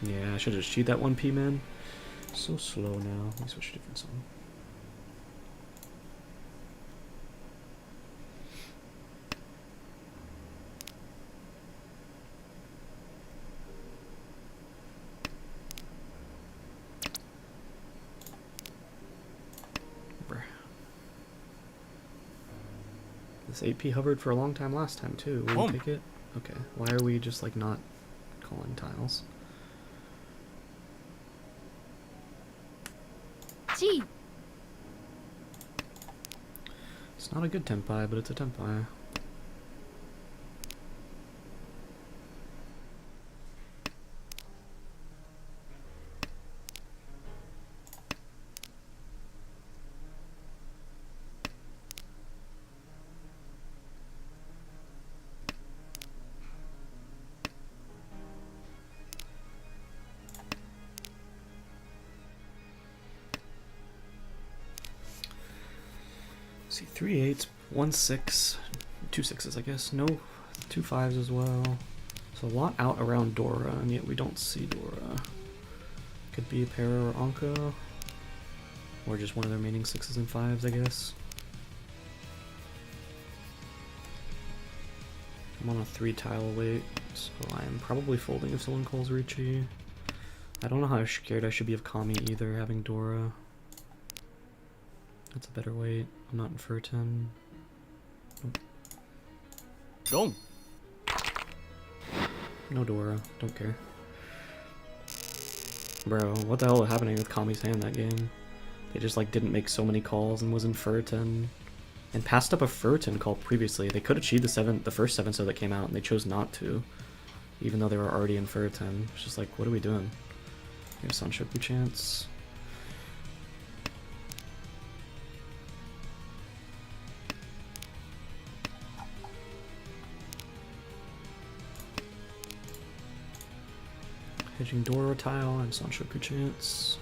Yeah, I should have just cheated that 1p, man. So slow now. Let me switch to a different song. This 8p hovered for a long time last time too. Will you take it? Okay. Why are we just like not calling tiles? 地位 It's not a good tempai, but it's a tempai. See, 3 8s, 1 6, 2 6s, I guess. No, 2 5s as well. So a lot out around Dora, and yet we don't see Dora. Could be a pair or Anka, or just one of the remaining 6s and 5s, I guess. I'm on a 3 tile wait, so I'm probably folding if someone calls Ricci. I don't know how scared I should be of Kami either, having Dora. That's a better weight. I'm not in for 10. Nope. Long. No Dora. Don't care. Bro, what the hell is happening with Kami's hand that game? They just like didn't make so many calls and was in Furton. And passed up a Furton call previously. They could achieve the first 7 so that came out, and they chose not to. Even though they were already in Furton. It's just like, what are we doing? We have Sanshoku chance. Hedging Dora tile and Sanshoku chance.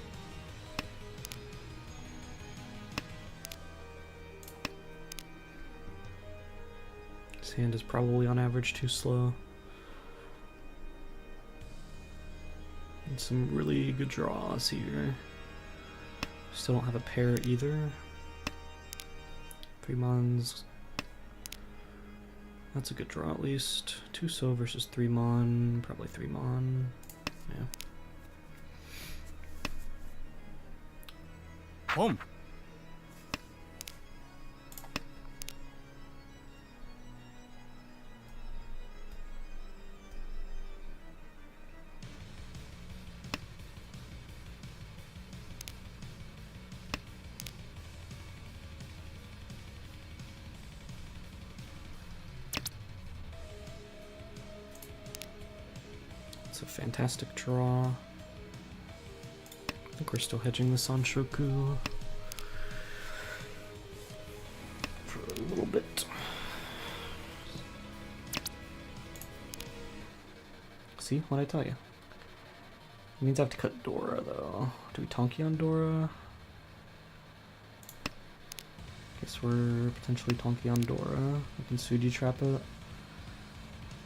His hand is probably on average too slow. And some really good draws here. Still don't have a pair either. 3 mons. That's a good draw at least. 2 so versus 3 mon. Probably 3 mon. Yeah. Home. It's a fantastic draw. I think we're still hedging the Sanshoku for a little bit. See what I tell you? It means I have to cut Dora though. Do we Tonki on Dora? Guess we're potentially Tonki on Dora. We can Suji trap it.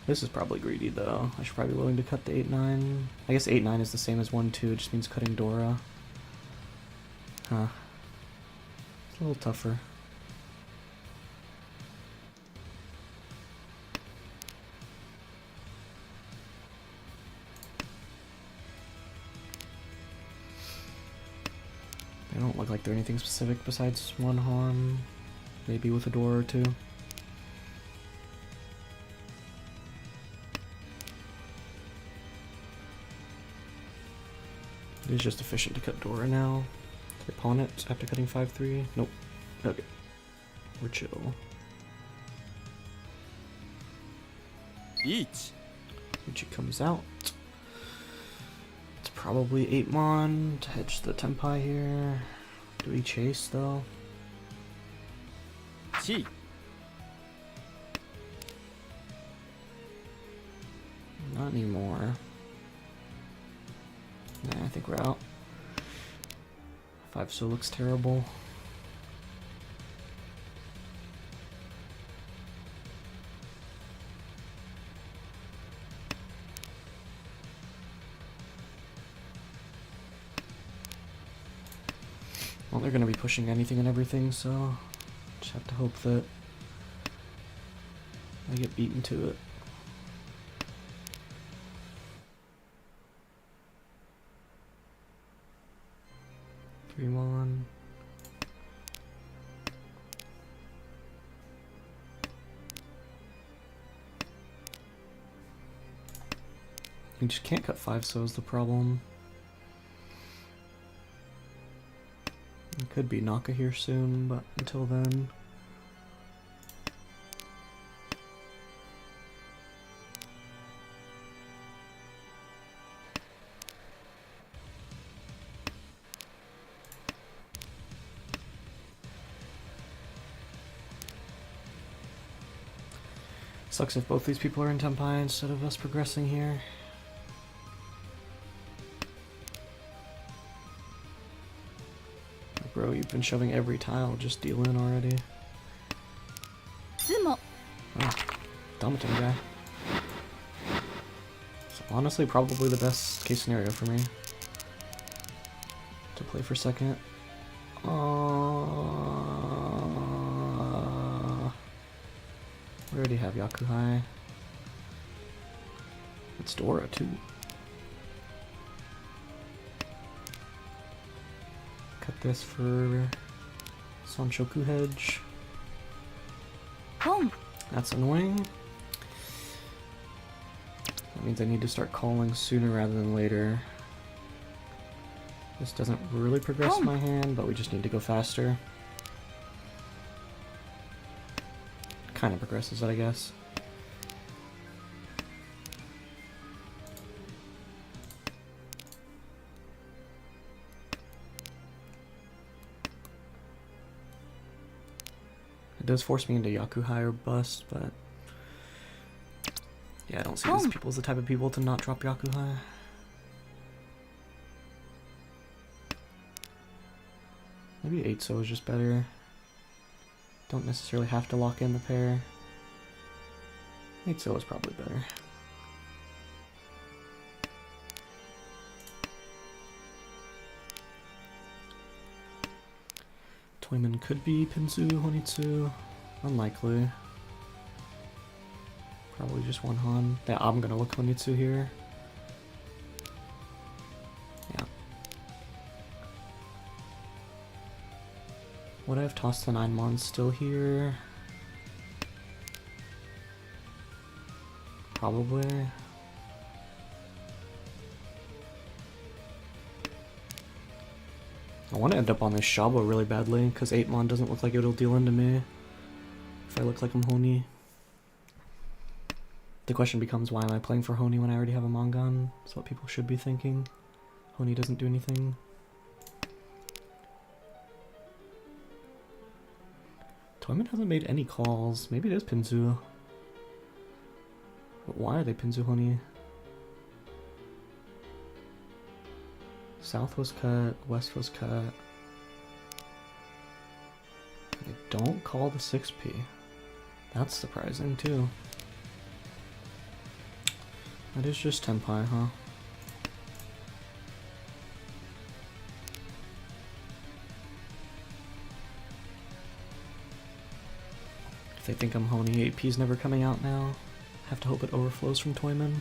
This is probably greedy though. I should probably be willing to cut the 8-9. I guess 8-9 is the same as 1-2, it just means cutting Dora. Huh. It's a little tougher. They don't look like they're anything specific besides 1 harm. Maybe with a Dora or 2. It is just efficient to cut Dora now. Can I pawn it after cutting 5-3? Nope. Okay. We're chill. Each. Uchi comes out. It's Probably 8 mon to hedge the Tenpai here. Do we chase though? 地位 Not anymore. Nah, I think we're out. 5 so looks terrible. Well, they're gonna be pushing anything and everything, so just have to hope that I get beaten to it. Three mon. You just can't cut 5 so is the problem. It could be Naka here soon, but until then. Sucks if both these people are in Tenpai instead of us progressing here. Bro, you've been shoving every tile, just deal in already. ズモ Oh, Domiton guy. So honestly, probably the best case scenario for me. To play for second. We already have Yakuhai. It's Dora too. Cut this for Sanshoku Hedge. ポン That's annoying. That means I need to start calling sooner rather than later. This doesn't really progress my hand, but we just need to go faster. Kind of progresses it, I guess. It does force me into Yakuhai or bust, but yeah, I don't see these people as the type of people to not drop Yakuhai. Maybe 8 so is just better. Don't necessarily have to lock in the pair. 8 so is probably better. Toyman could be Pinzu, Honitsu. Unlikely. Probably just one Han. Yeah, I'm gonna look Honitsu here. Yeah. Would I have tossed the 9 Mons still here? Probably. I want to end up on this Shabo really badly, because 8 Mon doesn't look like it'll deal into me if I look like I'm Honi. The question becomes, why am I playing for Honi when I already have a Mongon? That's what people should be thinking. Honi doesn't do anything. Toyman hasn't made any calls. Maybe it is Pinzu. But why are they Pinzu Honi? South was cut, west was cut. They don't call the 6P. That's surprising too. That is just Tenpai, huh? If they think I'm Honi, 8P's never coming out now. Have to hope it overflows from Toyman.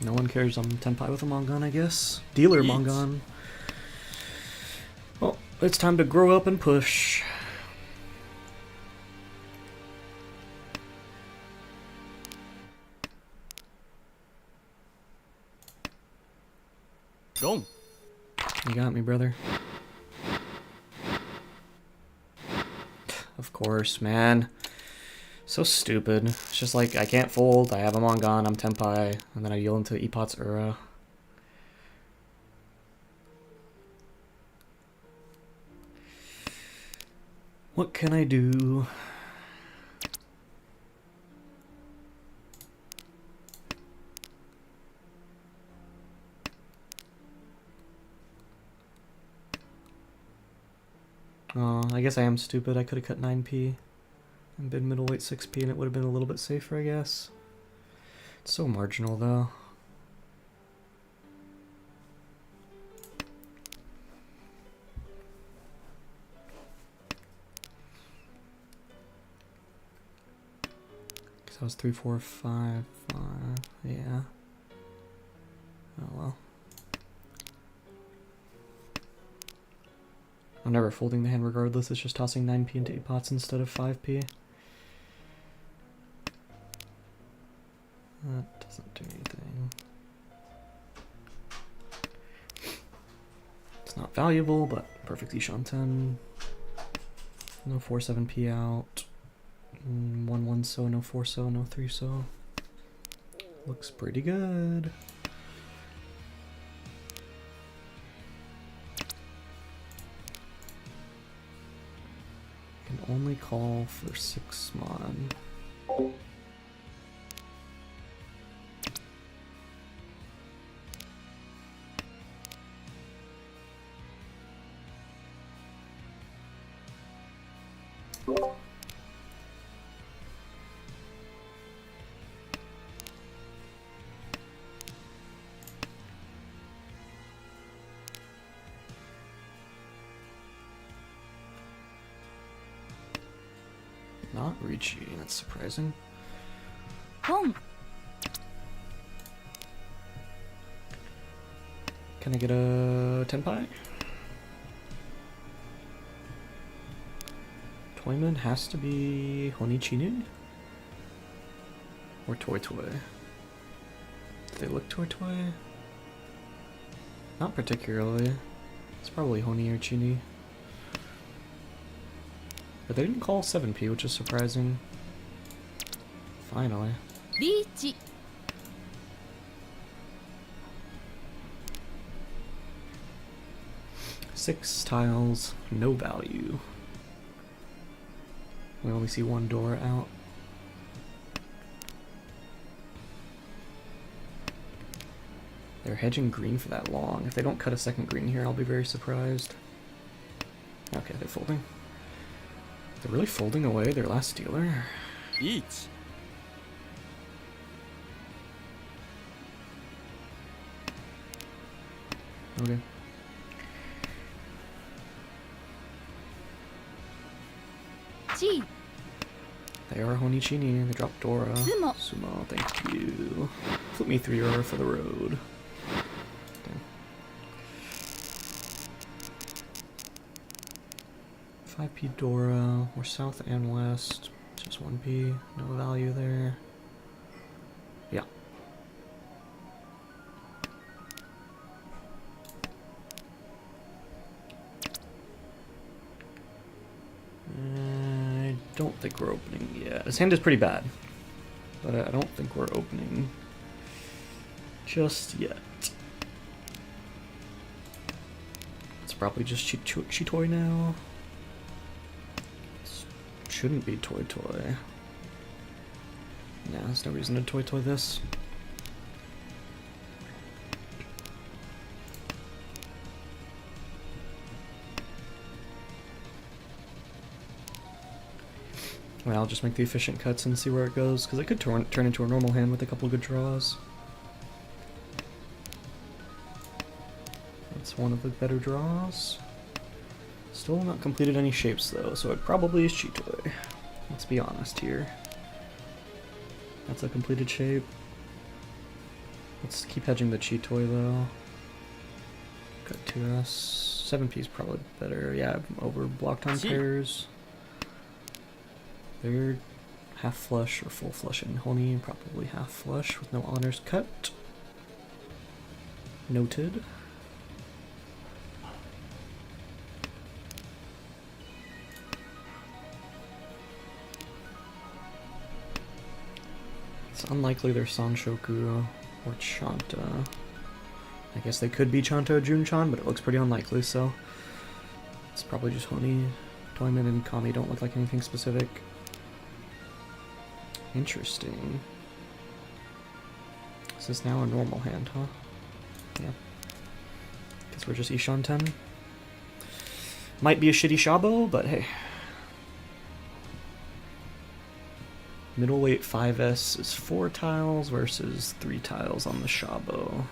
No one cares I'm Tenpai with a Mongon, I guess. Dealer Yeet. Mongon. Well, it's time to grow up and push. Wrong. You got me, brother. Of course, man. So stupid. It's just like, I can't fold, I have him on gone, I'm Tenpai, and then I yield into Epot's Ura. What can I do? Oh, I guess I am stupid. I could have cut 9p and bid middleweight 6p and it would have been a little bit safer, I guess. It's so marginal, though. Because I was 3, 4, 5, 5. Yeah. Oh well. I'm never folding the hand regardless, it's just tossing 9p into 8 pots instead of 5p. That doesn't do anything. It's not valuable, but perfect Ishan-10. No 4-7p out. 1-1 so, no 4 so, no 3 so. Looks pretty good. Can only call for 6 mon. Not Ricci, that's surprising. Boom. Can I get a Tenpai? Toyman has to be Honichinu? Or Toy Toy? Do they look Toy Toy? Not particularly. It's probably Honi or Chini. But they didn't call 7p, which is surprising. Finally. Reach. 6 tiles, no value. We only see 1 door out. They're hedging green for that long. If they don't cut a second green here, I'll be very surprised. Okay, they're folding. They're really folding away their last dealer. Eat. Okay. Chi. They are Honichini. They dropped Dora. Sumo. Sumo, thank you. Flip me 3 euro for the road. Okay. 5p Dora. We're south and west. Just 1p. No value there. Yeah. I don't think we're opening yet. His hand is pretty bad, but I don't think we're opening just yet. It's probably just Chitoy now. This shouldn't be Toy Toy. Nah, there's no reason to Toy Toy this. Well, I'll just make the efficient cuts and see where it goes, because it could turn into a normal hand with a couple good draws. That's one of the better draws. Still not completed any shapes though, so it probably is Chitoy. Let's be honest here. That's a completed shape. Let's keep hedging the Chitoy though. Got 2S. 7p is probably better. Yeah, over blocked on pairs. They're half flush or full flush in Honi, probably half flush with no honors cut. Noted. unlikely they're Sanshoku or Chanta. I guess they could be Chanta or Junchan, but it looks pretty unlikely, so it's probably just Honi. Toyman and Kami don't look like anything specific. Interesting. Is this now a normal hand, huh? Yeah. Guess we're just Ishan 10. Might be a shitty Shabo, but hey. Middleweight 5S is 4 tiles versus 3 tiles on the Shabo.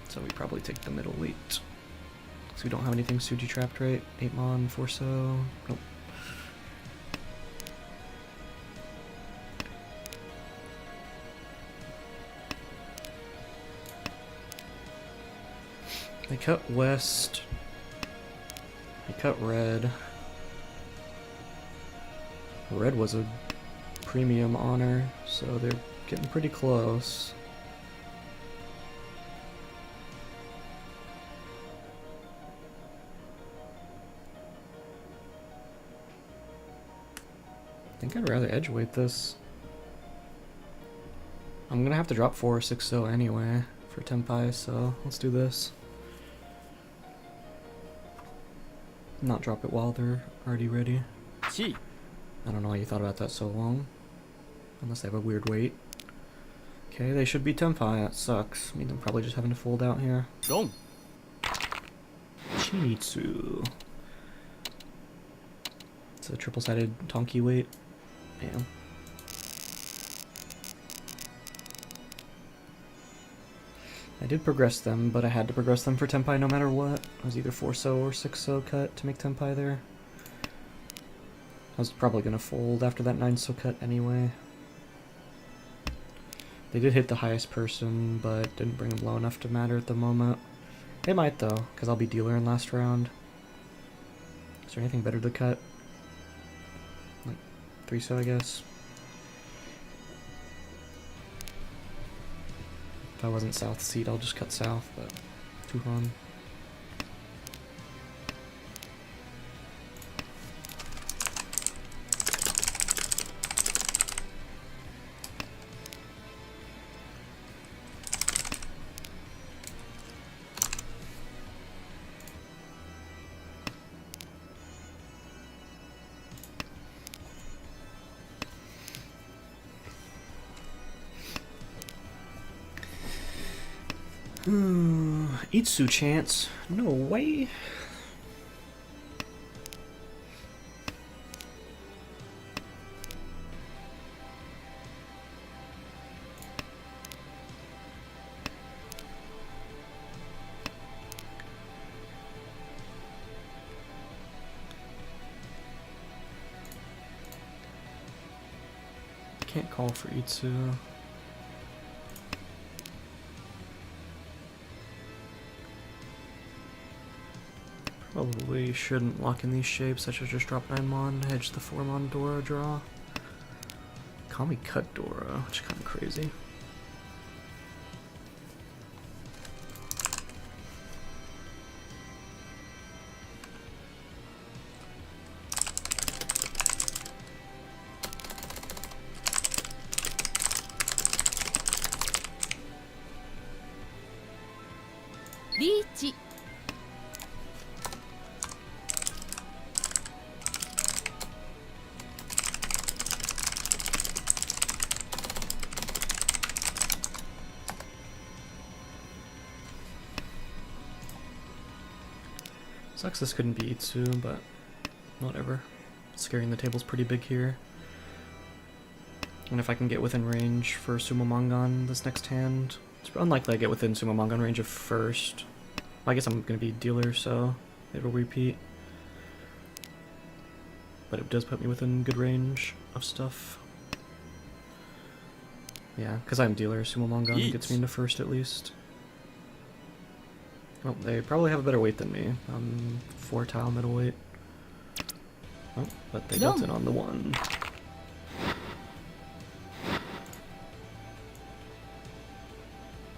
So we probably take the middleweight. So we don't have anything Suji trapped, right? 8 mon, Forso. Nope. They cut West. They cut Red. Red was a premium honor, so they're getting pretty close. I think I'd rather edgeweight this. I'm gonna have to drop 4 or 6-0 anyway for Tenpai, so let's do this. Not drop it while they're already ready. Chi. I don't know why you thought about that so long. Unless they have a weird weight. Okay, they should be Tenpai, that sucks. I mean, they're probably just having to fold out here. Dong. Chinitsu. It's a triple-sided Tonki weight. Damn. I did progress them, but I had to progress them for Tenpai no matter what. I was either 4-so or 6-so cut to make Tenpai there. I was probably going to fold after that 9-so cut anyway. They did hit the highest person, but didn't bring them low enough to matter at the moment. They might though, because I'll be dealer in last round. Is there anything better to cut? Like 3-so, I guess. If I wasn't south seat, I'll just cut south, but too fun. Itsu chance? No way. Can't call for Itsu. Probably shouldn't lock in these shapes, such as just drop 9 mon, hedge the 4 mon Dora draw. Kami cut Dora, which is kind of crazy. Reach. Sucks this couldn't be Itsu, but whatever. Scaring the table's pretty big here. And if I can get within range for Sumo Mangan this next hand, it's unlikely I get within Sumo Mangan range of first. I guess I'm gonna be dealer, so it'll repeat. But it does put me within good range of stuff. Yeah, because I'm dealer, Sumo Mangan gets me into first at least. Well, they probably have a better weight than me. I'm 4 tile middleweight. Oh, but they dealt in on the 1.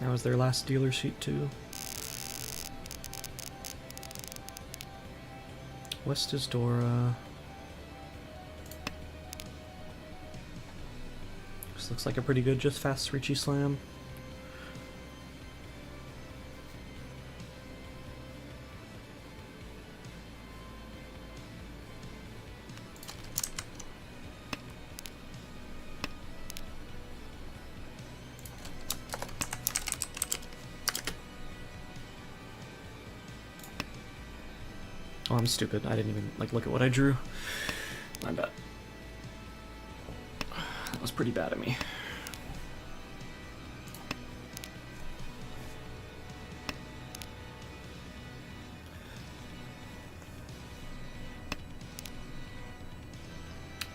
That was their last dealer sheet too. West is Dora. looks like a pretty good just fast Ricci slam. Oh, I'm stupid. I didn't even like look at what I drew. My bad. That was pretty bad of me.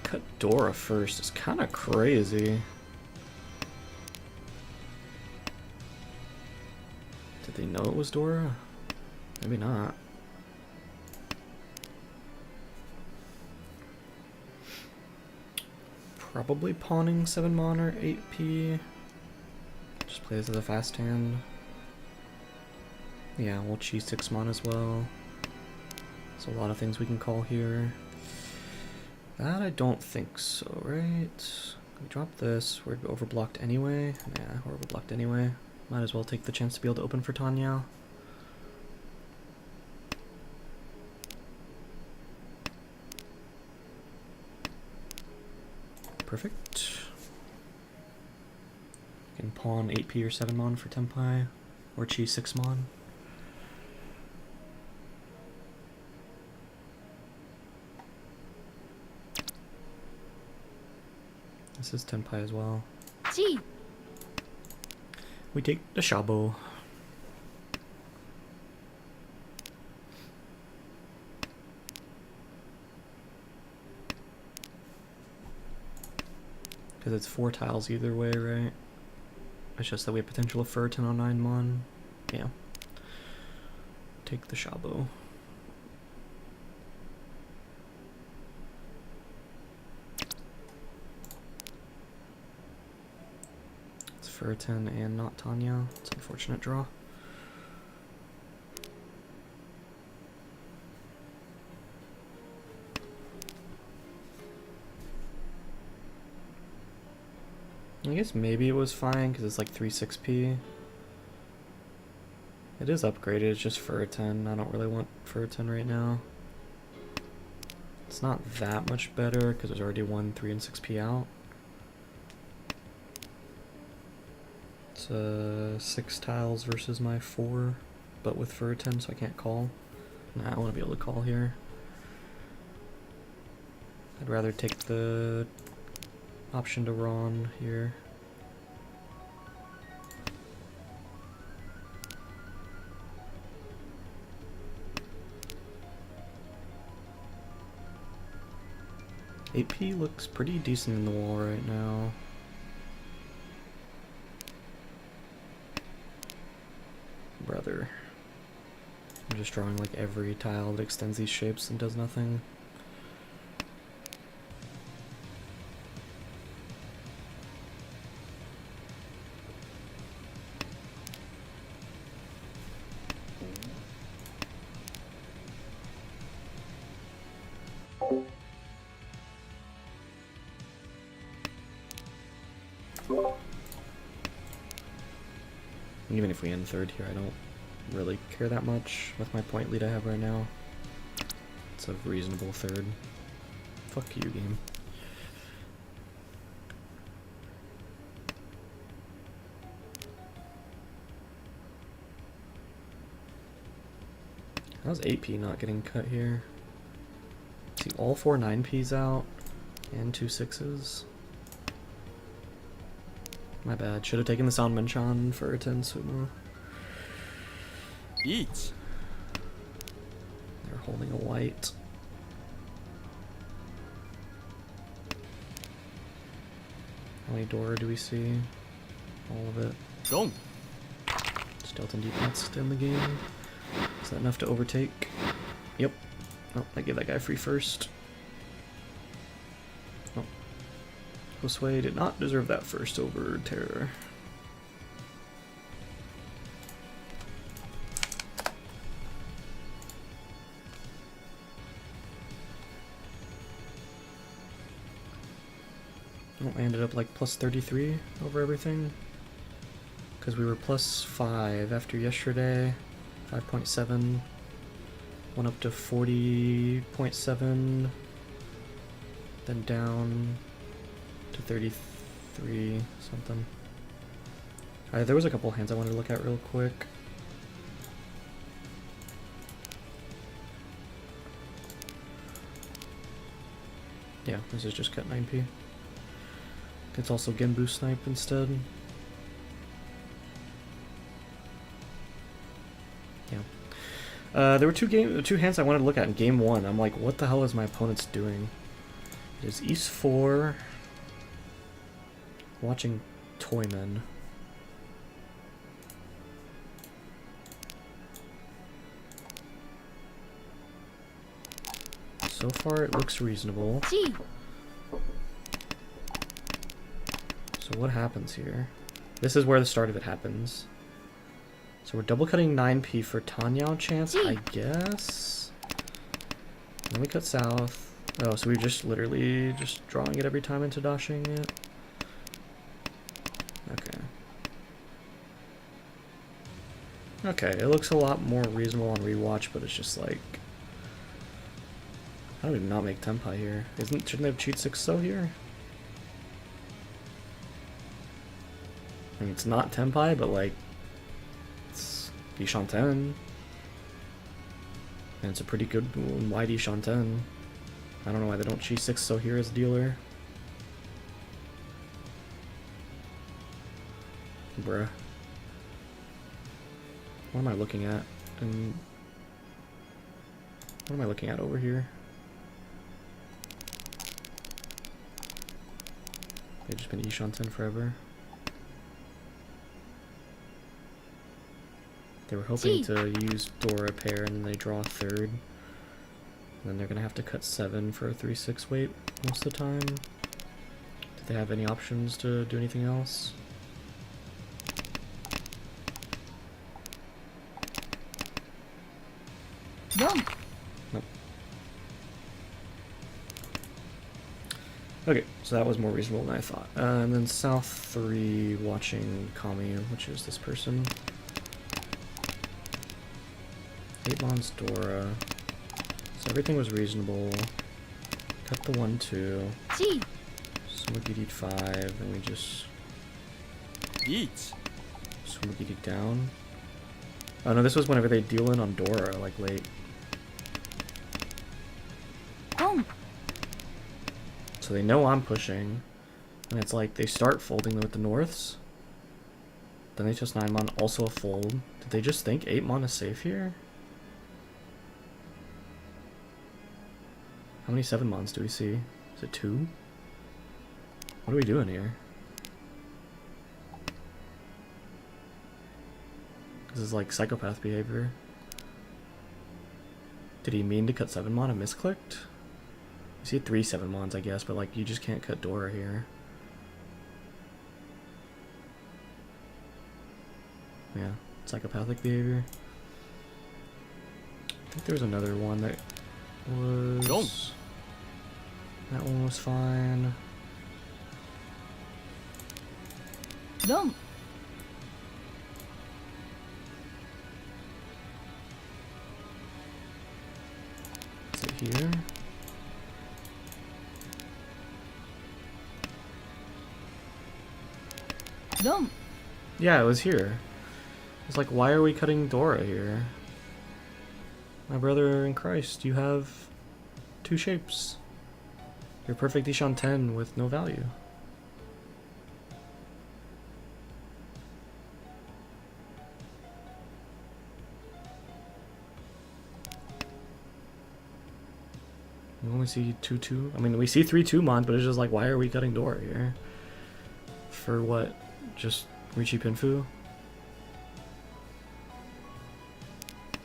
Cut Dora first is kind of crazy. Did they know it was Dora? Maybe not. Probably pawning 7 mon or 8p. Just play this as a fast hand. Yeah, we'll cheese 6 mon as well. There's a lot of things we can call here. That I don't think so, right? We drop this. We're overblocked anyway. Yeah, we're overblocked anyway. Might as well take the chance to be able to open for Tanya. Perfect. Can pawn 8p or 7 mon for Tempai, or cheese 6 mon. This is Tempai as well. G. We take the Shabo. Because it's 4 tiles either way, right? It's just that we have potential of Fur 10 on 9 mon. Yeah. Take the Shabo. It's Fur 10 and not Tanya. It's an unfortunate draw. I guess maybe it was fine because it's like 3-6p. It is upgraded, it's just Fur 10. I don't really want Fur 10 right now. It's not that much better because there's already one 3 and 6p out. It's 6 tiles versus my 4, but with Fur 10, so I can't call. Nah, I want to be able to call here. I'd rather take the option to Ron here. AP looks pretty decent in the wall right now. Brother. I'm just drawing like every tile that extends these shapes and does nothing. Even if we end third here, I don't really care that much with my point lead I have right now. It's a reasonable third. Fuck you, game. How's 8p not getting cut here? See, all 4 9ps out and 2 6s. My bad. Should have taken the Sound Menchan for a 10 Sumo. Eat. They're holding a white. How many Dora do we see? All of it. Don't. Stelton defense in the game. Is that enough to overtake? Yep. Oh, I gave that guy free first. Oh. Josue did not deserve that first over Terror. Oh, I ended up like plus 33 over everything. Because we were plus 5 after yesterday. 5.7. Went up to 40.7. Then down to 33 something. There was a couple hands I wanted to look at real quick. Yeah, this is just cut 9p. It's also Genbu Snipe instead. Yeah. There were two hands I wanted to look at in game 1. I'm like, what the hell is my opponent's doing? It is East 4. Watching Toyman. So far it looks reasonable. G. So what happens here? This is where the start of it happens. So we're double cutting 9p for Tanyao chance, I guess. And then we cut south. Oh, so we're just literally just drawing it every time into dashing it. Okay. Okay, it looks a lot more reasonable on rewatch, but it's just like, how do we not make Tenpai here? Shouldn't they have cheat 6 so here? I mean, it's not Tenpai, but like, it's Ishanten. And it's a pretty good wide Ishanten. I don't know why they don't cheat 6 so here as dealer. Bruh. What am I looking at? And what am I looking at over here? They've just been Ishanten forever. They were hoping to use Dora pair and then they draw a third. And then they're gonna have to cut 7 for a 3-6 weight most of the time. Do they have any options to do anything else? Nope. Okay, so that was more reasonable than I thought. And then South 3 watching Kami, which is this person. 8 Mons Dora. So everything was reasonable. Cut the 1-2. G. Smoogie 5, and we just Eat. Smoogie down. Oh no, this was whenever they deal in on Dora, like late. Gong. So they know I'm pushing, and it's like they start folding with the Norths. Then they just 9 Mon, also a fold. Did they just think 8 Mon is safe here? How many 7 Mons do we see? Is it 2? What are we doing here? This is like psychopath behavior. Did he mean to cut 7 Mon and misclicked? You see 3 7 Mons, I guess, but like you just can't cut Dora here. Yeah, psychopathic behavior. I think there was another one that was... Don't. That one was fine. Long. Is it here? Long. Yeah, it was here. It's like, why are we cutting Dora here? My brother in Christ, you have 2 shapes. You're perfect Ishan 10 with no value. We only see 2-2. I mean, we see 3-2 Mon, but it's just like, why are we cutting Dora here? For what? Just Richi Pinfu?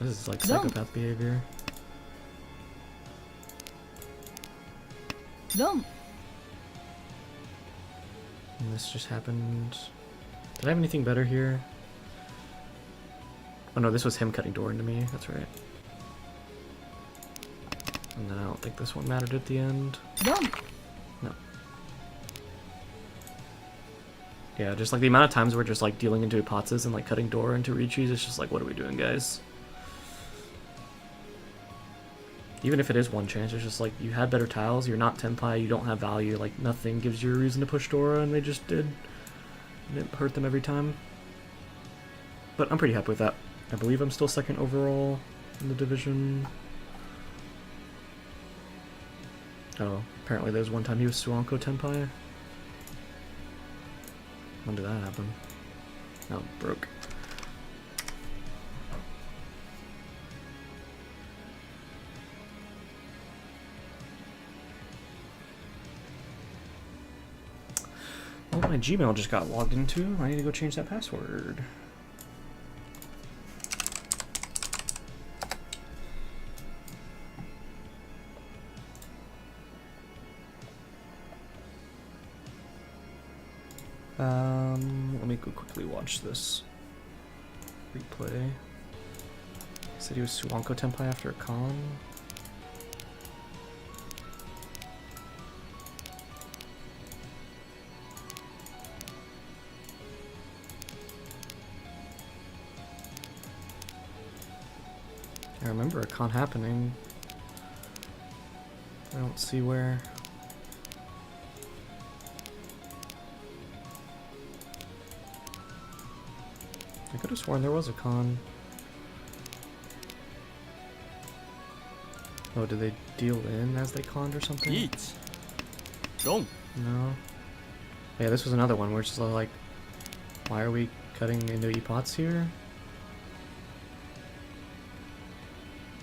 This is like psychopath behavior. Long. And this just happened. Did I have anything better here? Oh no, this was him cutting Dora into me. That's right. And then I don't think this one mattered at the end. Long. No. Yeah, just like the amount of times we're just like dealing into Ipatzes and like cutting door into Richis, it's just like, what are we doing, guys? Even if it is one chance, it's just like, you had better tiles, you're not Tenpai, you don't have value, like nothing gives you a reason to push Dora, and they just did. And it hurt them every time. But I'm pretty happy with that. I believe I'm still second overall in the division. Oh, apparently there's one time he was Suanko Tenpai. When did that happen? Oh, it broke. Oh, my Gmail just got logged into. I need to go change that password. Let me go quickly watch this replay. He said he was Suanko Tenpai after a con. I remember a con happening. I don't see where. I could have sworn there was a con. Oh, did they deal in as they conned or something? Eat. Don't. No. Yeah, this was another one where it's just like, why are we cutting into Ipots here?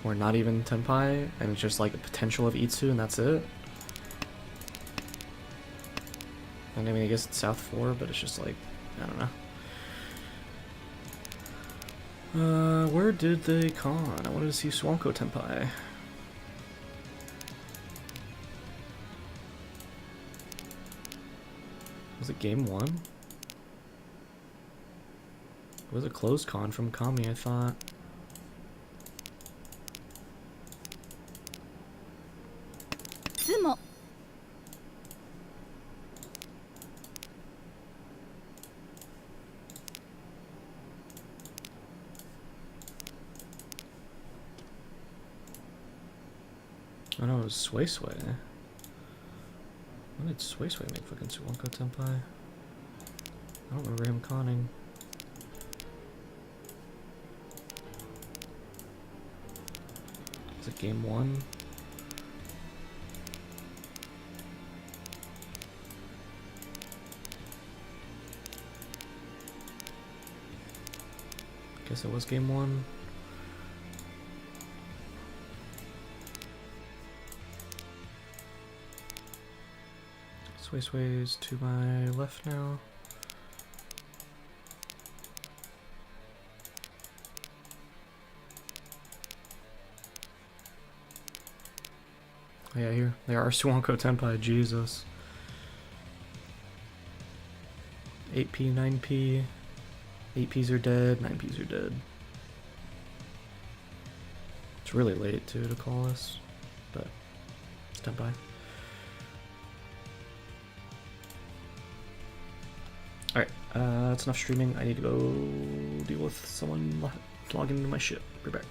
Or not even Tenpai, and it's just like the potential of Itsu, and that's it. And I mean, I guess it's South 4, but it's just like, I don't know. Where did they con? I wanted to see Suanko Tenpai. Was it game 1? It was a closed con from Kami, I thought. Tsumo. Oh no, it was Sway Sway. When did Sway Sway make fucking Suanko Tenpai? I don't remember him conning. Is it game 1? Guess it was game 1. Sway Sway's to my left now. Oh yeah, here they are, Suanko Tenpai, Jesus. 8p, 9p. 8ps are dead, 9ps are dead. It's really late too to call this, but it's Tenpai. Alright, that's enough streaming. I need to go deal with someone logging into my shit. Be back.